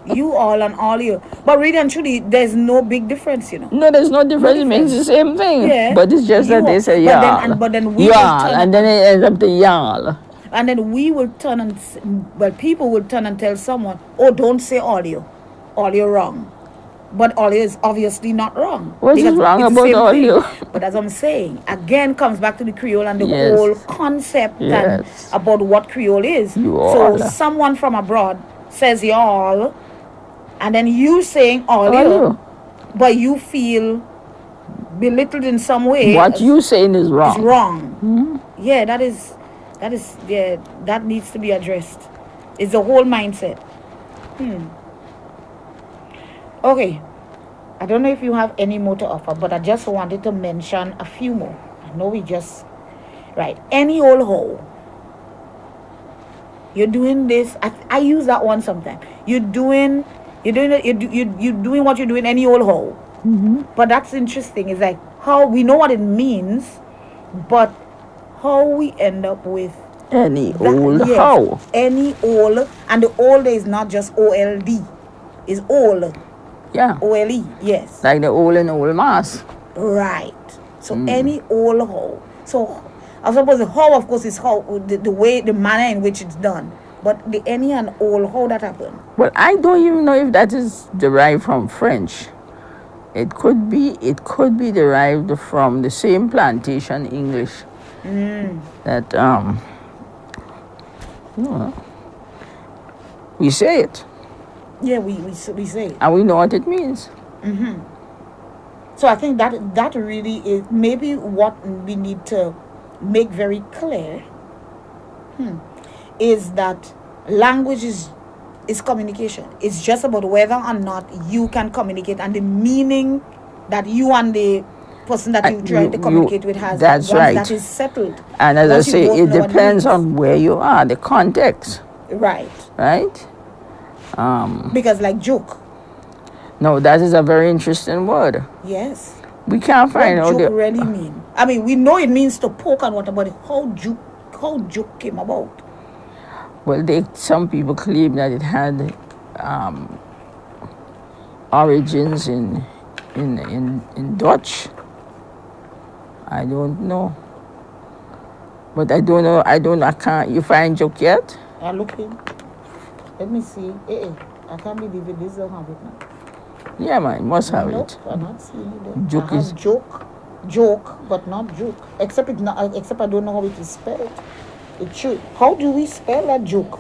You all and all you. But really and truly, there's no big difference, No, there's no difference. It means the same thing. Yeah. But it's just that they say y'all. But then we will y'all, turn and then it ends up to y'all. And then we will turn people will turn and tell someone, oh, don't say all you wrong. But all you is obviously not wrong. What's wrong about all you? But as I'm saying, again comes back to the Creole and the Yes. whole concept and Yes. about what Creole is. You So someone from abroad says y'all, and then you saying all you, but you feel belittled in some way. What you saying is wrong. Is wrong. Yeah, that needs to be addressed. It's the whole mindset. Okay. I don't know if you have any more to offer, but I just wanted to mention a few more. I know right. Any old hoe. You're doing this. I use that one sometimes. You're doing what you're doing, any old hoe. But that's interesting. It's like how we know what it means, but how we end up with any old hoe. Any old, and the old is not just OLD, it's old. Yeah. OLE, yes. Like the old and old mass. Right. So any old hoe. So I suppose the hoe, of course, is how the way, the manner in which it's done. But the any and old, how that happen? Well, I don't even know if that is derived from French. It could be derived from the same plantation English. That we say it. Yeah, we say it. And we know what it means. So I think that really is maybe what we need to make very clear is that language is communication. It's just about whether or not you can communicate and the meaning that you and the person that you try to communicate with has. That's right. That is settled. And as I say, it depends on where you are, the context. Right. Right? Because like joke. No, that is a very interesting word. Yes. We can't find out what joke really mean. I mean, we know it means to poke and what about it. How joke came about? Well, some people claim that it had origins in Dutch. I don't know. But I don't know. I can't. You find joke yet? I'm looking. Let me see. I can't believe it. This don't have it now. Yeah, man, must have it. I'm not seeing it there. Joke is joke, but not joke. Except I don't know how it is spelled. It should. How do we spell that joke?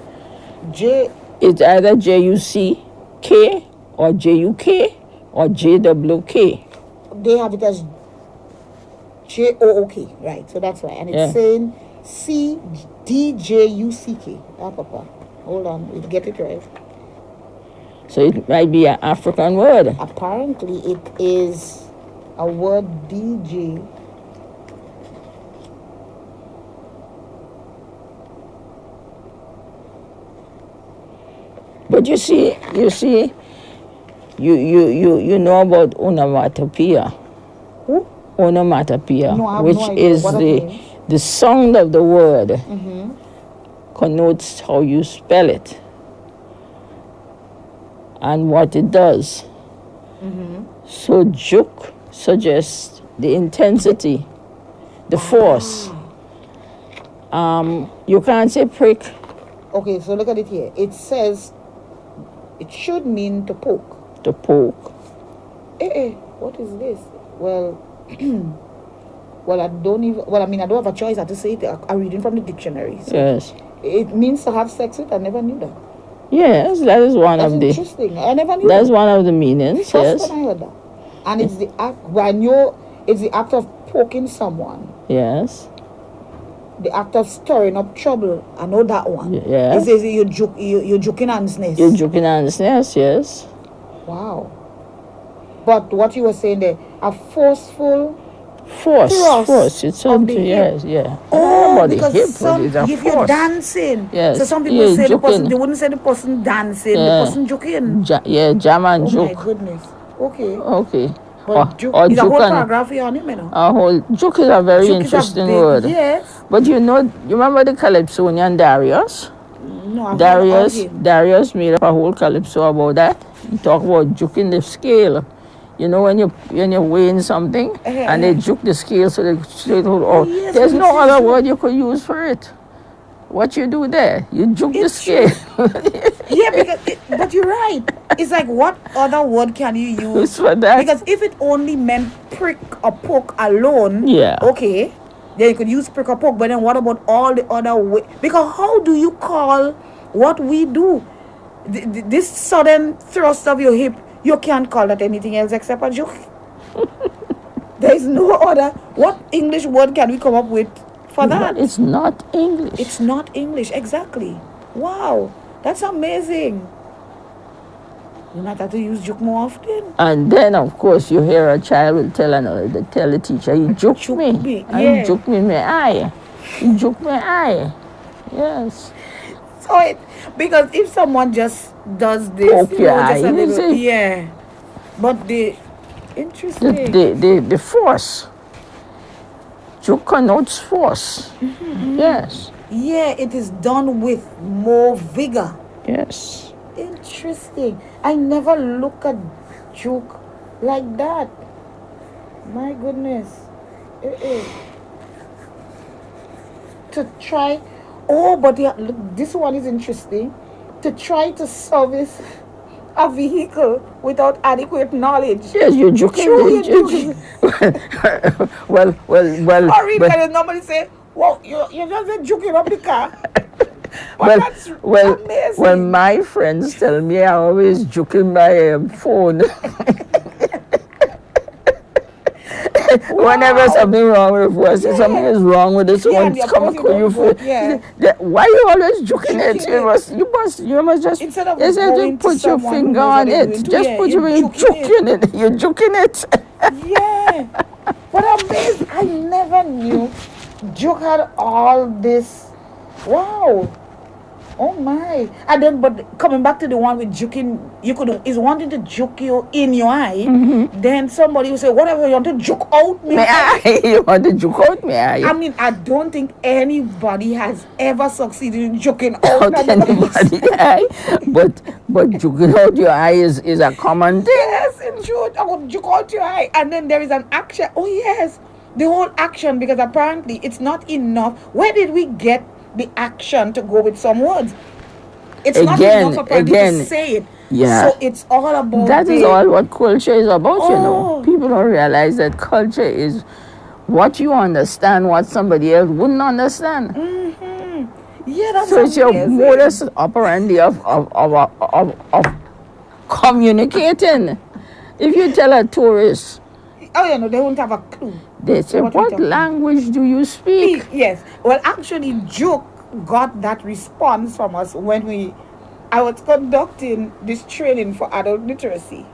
It's either JUCK or JUK or JWK. They have it as JOOK, right? So that's why, and it's saying CDJUCK. Papa. Hold on, we'll get it right. So it might be an African word. Apparently, it is a word DJ. But you see, you know about onomatopoeia. Who? Onomatopoeia, no, which no is the sound of the word connotes how you spell it and what it does. So juk suggests the intensity, the force. You can't say prick. Okay, so look at it here. It says it should mean to poke. To poke. What is this? Well, I don't have a choice. I have to say it. I'm reading from the dictionary. So yes. It means to have sex with. I never knew that. Yes, that is one That's of the. Interesting. I never knew. That's one of the meanings. First Yes. time I heard that. And it's the act. It's the act of poking someone. Yes. The act of stirring up trouble. I know that one. Yeah. It says you're joking ants nest. You're joking ants nest. Yes. Wow. But what you were saying there, a forceful Force. It's of something, the hip. yes, yeah. Oh, About the because hip, but some, it's a if you're force. dancing, Yes. so some people Yeah, say the person, joking. they wouldn't say the person dancing, the Yeah. person joking. Yeah, jam and Oh my joke. goodness. Okay. Okay. But joke Or is a joke whole and paragraph here on him, you know. a whole joke is a very Joke is a interesting big, word. yes. But you remember the Calypsonian Darius? No, I've heard of him. Darius made up a whole calypso about that. He talked about juking the scale. You know when you're weighing something and they juke the scale so they straight out. Yes, There's we no see other juke. word you could use for it. What you do there? You juke the scale. Yeah, but you're right. It's like, what other word can you use for that? Because if it only meant prick or poke alone, Yeah. okay, then you could use prick or poke. But then what about all the other way? Because how do you call what we do? This sudden thrust of your hip, you can't call that anything else except a joke. There is no other. What English word can we come up with for that? But it's not English. It's not English, exactly. Wow, that's amazing. You might have to use joke more often. And then, of course, you hear a child will tell the teacher, "You joked me. Yeah. You joked me in my eye. You joked my eye." Yes. So because if someone just does this, Poke your eye, just a little, is it? yeah. But interesting. The force. Joke connotes force. Mm-hmm. Yes. Yeah, it is done with more vigor. Yes. Interesting. I never look at joke like that. My goodness. To try. Oh, but look, this one is interesting. To try to service a vehicle without adequate knowledge. Yes, you're joking. True, you're joking. well. Sorry, but I normally say, well, you're just joking up the car. But that's amazing. When my friends tell me I always joking my phone. Whenever something wrong with the phone, something is wrong with it, someone's coming to you for why you always joking it? You must just instead of put your finger on it. Just put your finger joking it. You're joking it. Yeah. But amazing. I never knew joke had all this. Wow. Oh my. And then, but coming back to the one with joking, is wanting to joke you in your eye. Mm-hmm. Then somebody will say, whatever, you want to joke out my eye. You want to joke out my eye. I mean, I don't think anybody has ever succeeded in joking out anybody's eye. But joking out your eye is a common thing. Yes, in truth. I would joke out your eye. And then there is an action. Oh yes. The whole action, because apparently it's not enough. Where did we get the action to go with some words? It's not enough apparently to say it. Yeah. So it's all about that is all what culture is about, you know. People don't realize that culture is what you understand, what somebody else wouldn't understand. Mm-hmm. Yeah, that's so it's your modus operandi of communicating. If you tell a tourist, they won't have a clue. They say, what language do you speak? Yes. Well, actually, joke got that response from us when I was conducting this training for adult literacy.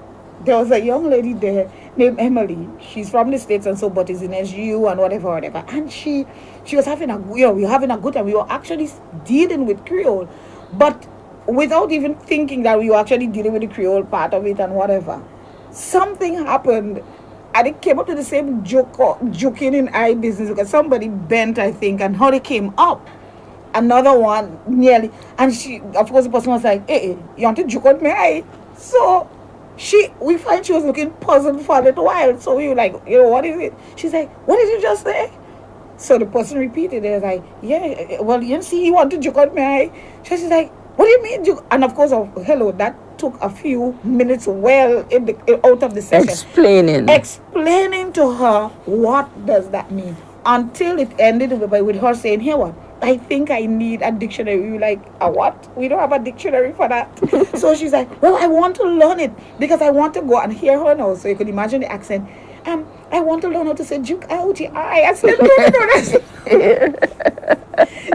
There was a young lady there named Emily. She's from the States and so, but is in SGU and whatever. And she was having we were having a good time. We were actually dealing with Creole, but without even thinking that we were actually dealing with the Creole part of it and whatever. Something happened. And it came up to the same joking in eye business because somebody bent, I think, and how they came up. Another one nearly. And of course, the person was like, hey, you want to joke on my eye? So we find she was looking puzzled for a little while. So we were like, what is it? She's like, what did you just say? So the person repeated it. Like, yeah, well, you see, you want to joke on my eye? She's like, what do you mean joke? And of course, hello, that took a few minutes out of the session. Explaining to her what does that mean. Until it ended with her saying, hey, what? I think I need a dictionary. We were like, a what? We don't have a dictionary for that. So she's like, well, I want to learn it because I want to go and hear her now. So you could imagine the accent. I want to learn how to say juke out your eye. I said, no.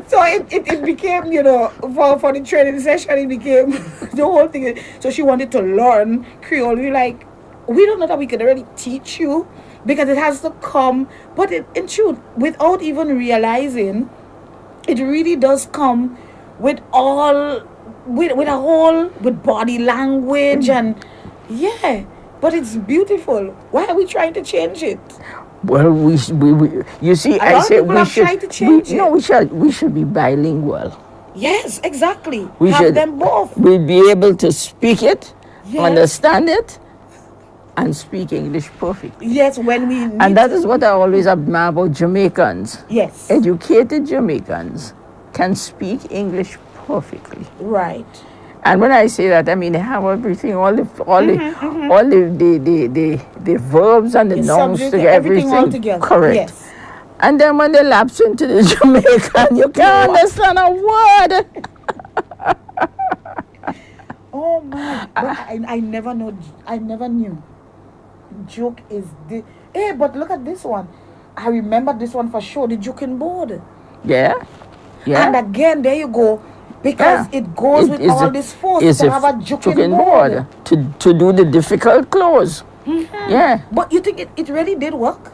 So it became, for the training session, it became the whole thing. So she wanted to learn Creole. We were like, we don't know that we could already teach you because it has to come. But in truth, without even realizing, it really does come with all, with a whole, with body language and yeah. But it's beautiful. Why are we trying to change it? Well, we you see, A I lot of said people we have should. tried to change No, it. we should be bilingual. Yes, exactly. We Have should. them both. We'll be able to speak it, Yes. understand it, and speak English perfectly. Yes, when we need And that to. is what I always admire about Jamaicans. Yes. Educated Jamaicans can speak English perfectly. Right. And when I say that, I mean they have everything, all the verbs and the The nouns subject, together, everything all together. correct. Yes. And then when they lapse into the Jamaican, you can't understand a word. Oh my! But I never know. I never knew. Joke is the. Hey, but look at this one. I remember this one for sure. The joking board. Yeah, yeah. And again, there you go. Because Yeah. it goes with is all a- this force is to have a joking board. to do the difficult close. Yeah. But you think it really did work?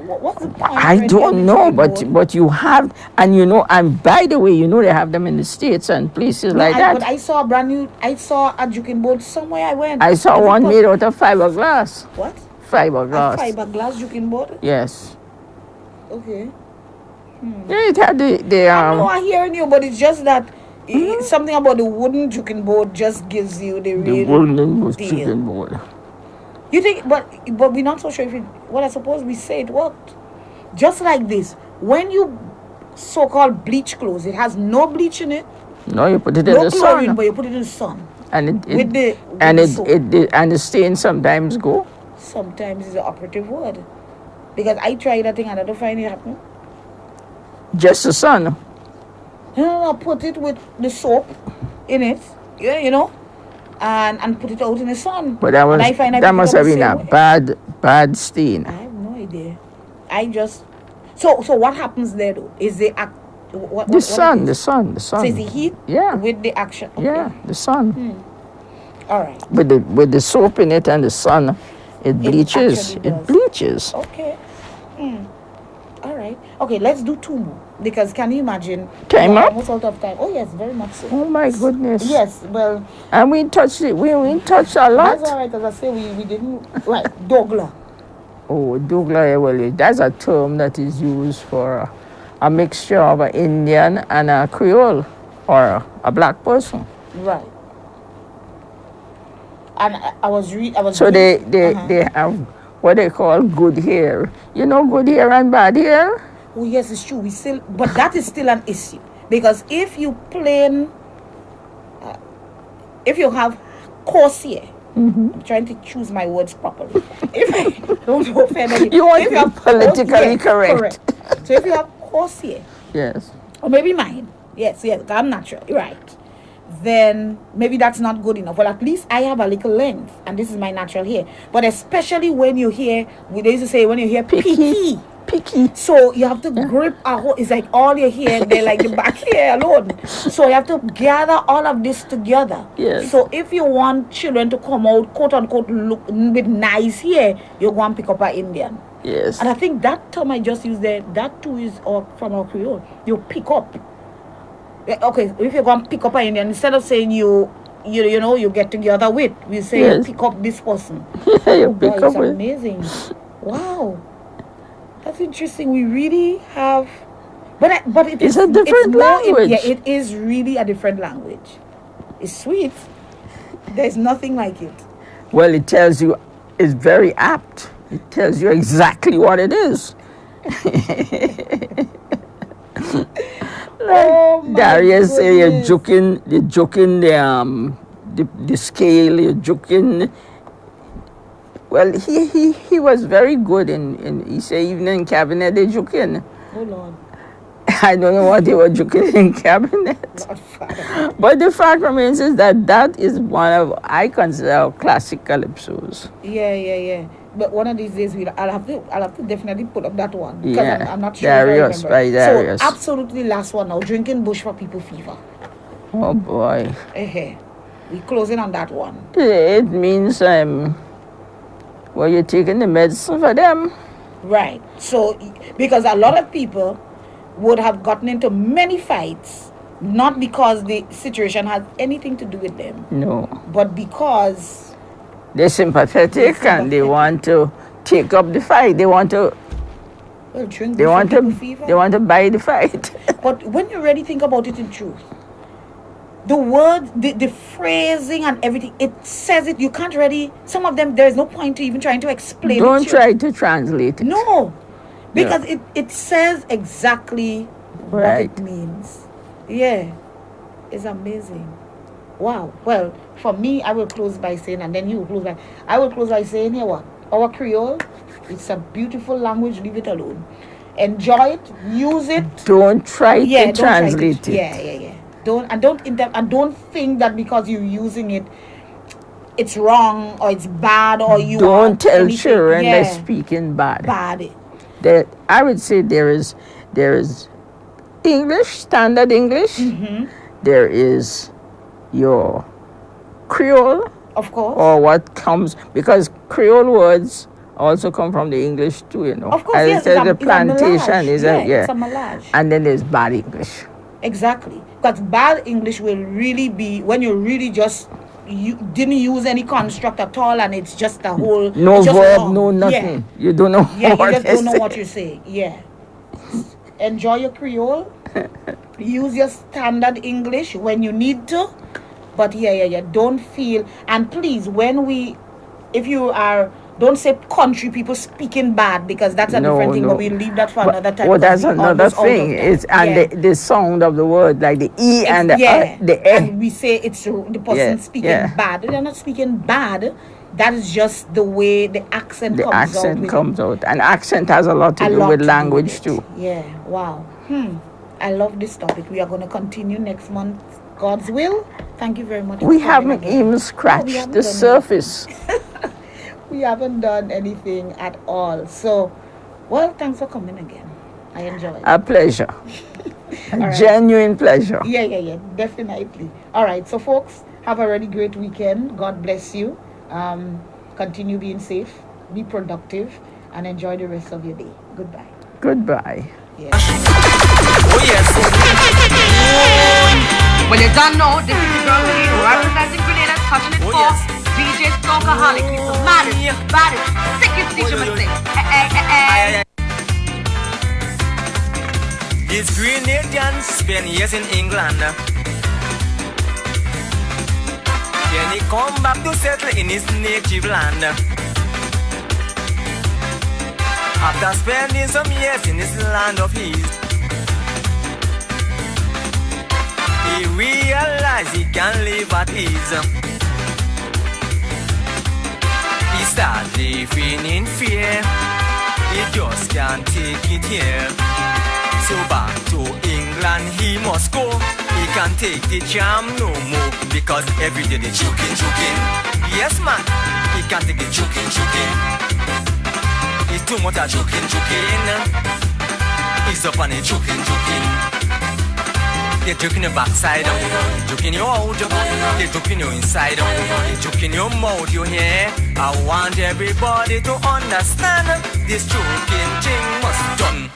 What's the point? I really of don't the know, joking board? but you have, and you know, and by the way, you know they have them in the States and places No, like But that. I saw a brand new. I saw a joking board somewhere. I went. I saw Is it one called- made out of fiberglass. What? A Fiberglass. fiberglass joking board. Yes. Okay. Yeah, it had the No, I hearing you, but it's just that something about the wooden joking board just gives you the the real golden was deal. chicken board. You think, but we're not so sure if it. Well, I suppose we say it worked. Just like this, when you so-called bleach clothes, it has no bleach in it, No, you put it in no the chlorine, sun, but you put it in the sun. and with the soap. and the stains sometimes go. Sometimes is the operative word, because I tried that thing and I don't find it happen. Just the sun. No, put it with the soap in it, yeah, you know, and put it out in the sun. But that was And I find I that pick must up have the been a same way. bad stain. I have no idea. I just so what happens there though? Is the act what The sun, it the is? sun, the So it's sun. the heat Yeah. with the action. Okay. Yeah, the sun. All right. With the soap in it and the sun, it bleaches. actually It does. bleaches. Okay. All right. Okay, let's do two more. Because can you imagine? Time we're up? almost out of time. Oh yes, very much so. Oh my goodness. Yes, well, And we touched it. We touched a lot. that's all right. As I say, we didn't. Right, Douglas. Oh, Douglas, well, that's a term that is used for a mixture of an Indian and a Creole or a black person. Right. And I was So reading- they have what they call good hair. You know, good hair and bad hair? Oh yes, it's true. We still, but that is still an issue because if you if you have coarse hair, I'm trying to choose my words properly. If I don't offend anyone, You want if to be have coarse politically hair, correct. So if you have coarse hair, Yes. or maybe mine, yes, I'm natural, right? Then maybe that's not good enough. Well, at least I have a little length, and this is my natural hair. But especially when you hear, they used to say when you hear picky. Picky. So you have to grip a whole, it's like all your hair, they're like the back hair alone. So you have to gather all of this together. Yes. So if you want children to come out, quote unquote, look with nice hair, you go and pick up an Indian. Yes. And I think that term I just used there, that too is from our Creole. You pick up. Okay, if you go and pick up an Indian, instead of saying you know, you get together with, we say Yes. pick up this person. Yeah, you Oh, boy, pick it's up with. amazing. Wow. That's interesting. We really have, but it It's is a different language. it is really a different language. It's sweet. There's nothing like it. Well, it tells you, it's very apt. It tells you exactly what it is. Oh my Darius say you're goodness. joking the scale, you're joking. Well, he was very good in he say even in cabinet they joking. Oh Lord. I don't know what they were joking in cabinet. Lord Father. But the fact remains is that is one of, I consider, classic calypsos. Yeah. But one of these days I'll have to definitely put up that one because Yeah. I'm not sure. Darius, if I by remember. Darius. So absolutely last one now. Drinking bush for people fever. Oh boy. We closing on that one. It means well, you're taking the medicine for them. Right. So, because a lot of people would have gotten into many fights, not because the situation has anything to do with them, No. but because They're sympathetic and they want to take up the fight. They want to well, drink they want before to people fever. they want to buy the fight. But when you really think about it in truth, the word, the phrasing and everything, it says it. You can't really, some of them, there's no point to even trying to explain Don't it. try to translate it. No. Because it says exactly what Right. it means. Yeah. It's amazing. Wow. Well, for me, I will close by saying, and then you will close by, I will close by saying, here what? Our Creole, it's a beautiful language, leave it alone. Enjoy it, use it. Don't try to Don't try translate it. Yeah. Don't think that because you're using it, it's wrong or it's bad or you Don't tell anything. children they're speaking bad. Bad. I would say there is English, standard English. Mm-hmm. There is your Creole, Of course. or what comes, because Creole words also come from the English too, you know. Of course, As yes. I said, the It's a plantation melange. is It's a melange. and then there's bad English. Exactly. Because bad English will really be when you really just you didn't use any construct at all and it's just a whole No it's just verb, wrong. no nothing. You don't know Yeah, what you just they don't know say. what you're saying. Yeah. Enjoy your Creole. Use your standard English when you need to. But yeah. Don't feel, and please, if you are, don't say country people speaking bad, because that's a different thing, but we'll leave that for another time. Well, that's because we another almost out of thing. time. It's the sound of the word, like the E and the E. And we say it's the person speaking bad. They're not speaking bad. That is just the way the accent comes out. And accent has a lot to do with language too. Yeah, wow. I love this topic. We are going to continue next month, God's will. Thank you very much. We haven't even scratched the surface. We haven't done anything at all. So, well, thanks for coming again. I enjoyed it. A pleasure. A genuine pleasure. Yeah, definitely. All right, so folks, have a really great weekend. God bless you. Continue being safe, be productive, and enjoy the rest of your day. Goodbye. Goodbye. Yeah. Oh yes. Well, you don't know, this is the girl who representing Grenada, touching it for DJ Stalkaholic. He's the maddest, baddest, sickest DJ mistake. This Grenadian spent years in England. Then he come back to settle in his native land. After spending some years in this land of his, he realized he can live at ease. He started living in fear. He just can't take it here. So back to England he must go. He can't take the jam no more, because every day they choking. Yes man, he can't take the choking. It's too much of choking. He's up on it choking. They're joking your backside, they're joking your out, they're joking your inside, they're joking your mouth, you hear? I want everybody to understand this joking thing must done.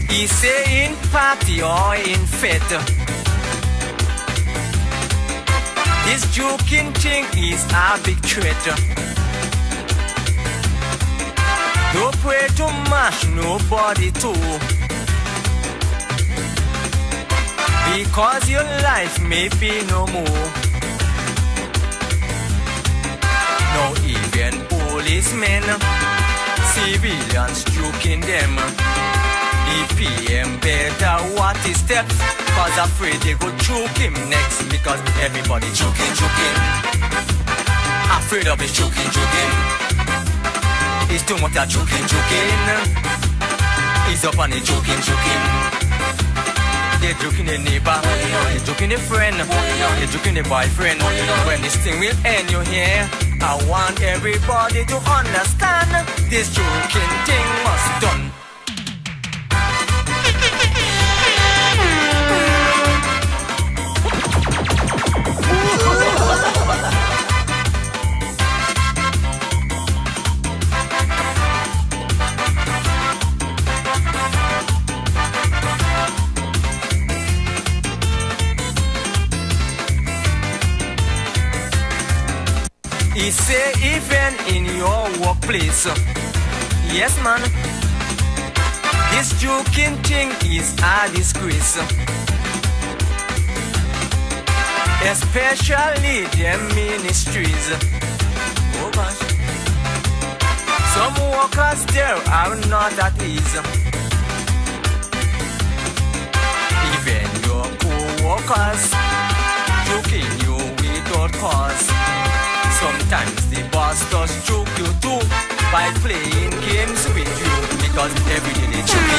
He say in party or in fete, this joking thing is a big threat. Don't pray to mash nobody too, because your life may be no more. No even policemen, civilians joking them. The PM better watch his steps, cause afraid they go choke him next, because everybody choking. Afraid of his choking. He's too much of choking. He's up on the choking. You're joking the neighbor, you're joking the friend, you're joking the boyfriend. When this thing will end, you hear? I want everybody to understand this joking thing must done. He say even in your workplace, yes man, this joking thing is a disgrace. Especially the ministries. Oh gosh. Some workers there are not at ease. Even your co-workers joking you without cause. Sometimes the boss does joke you too by playing games with you, because every day they joke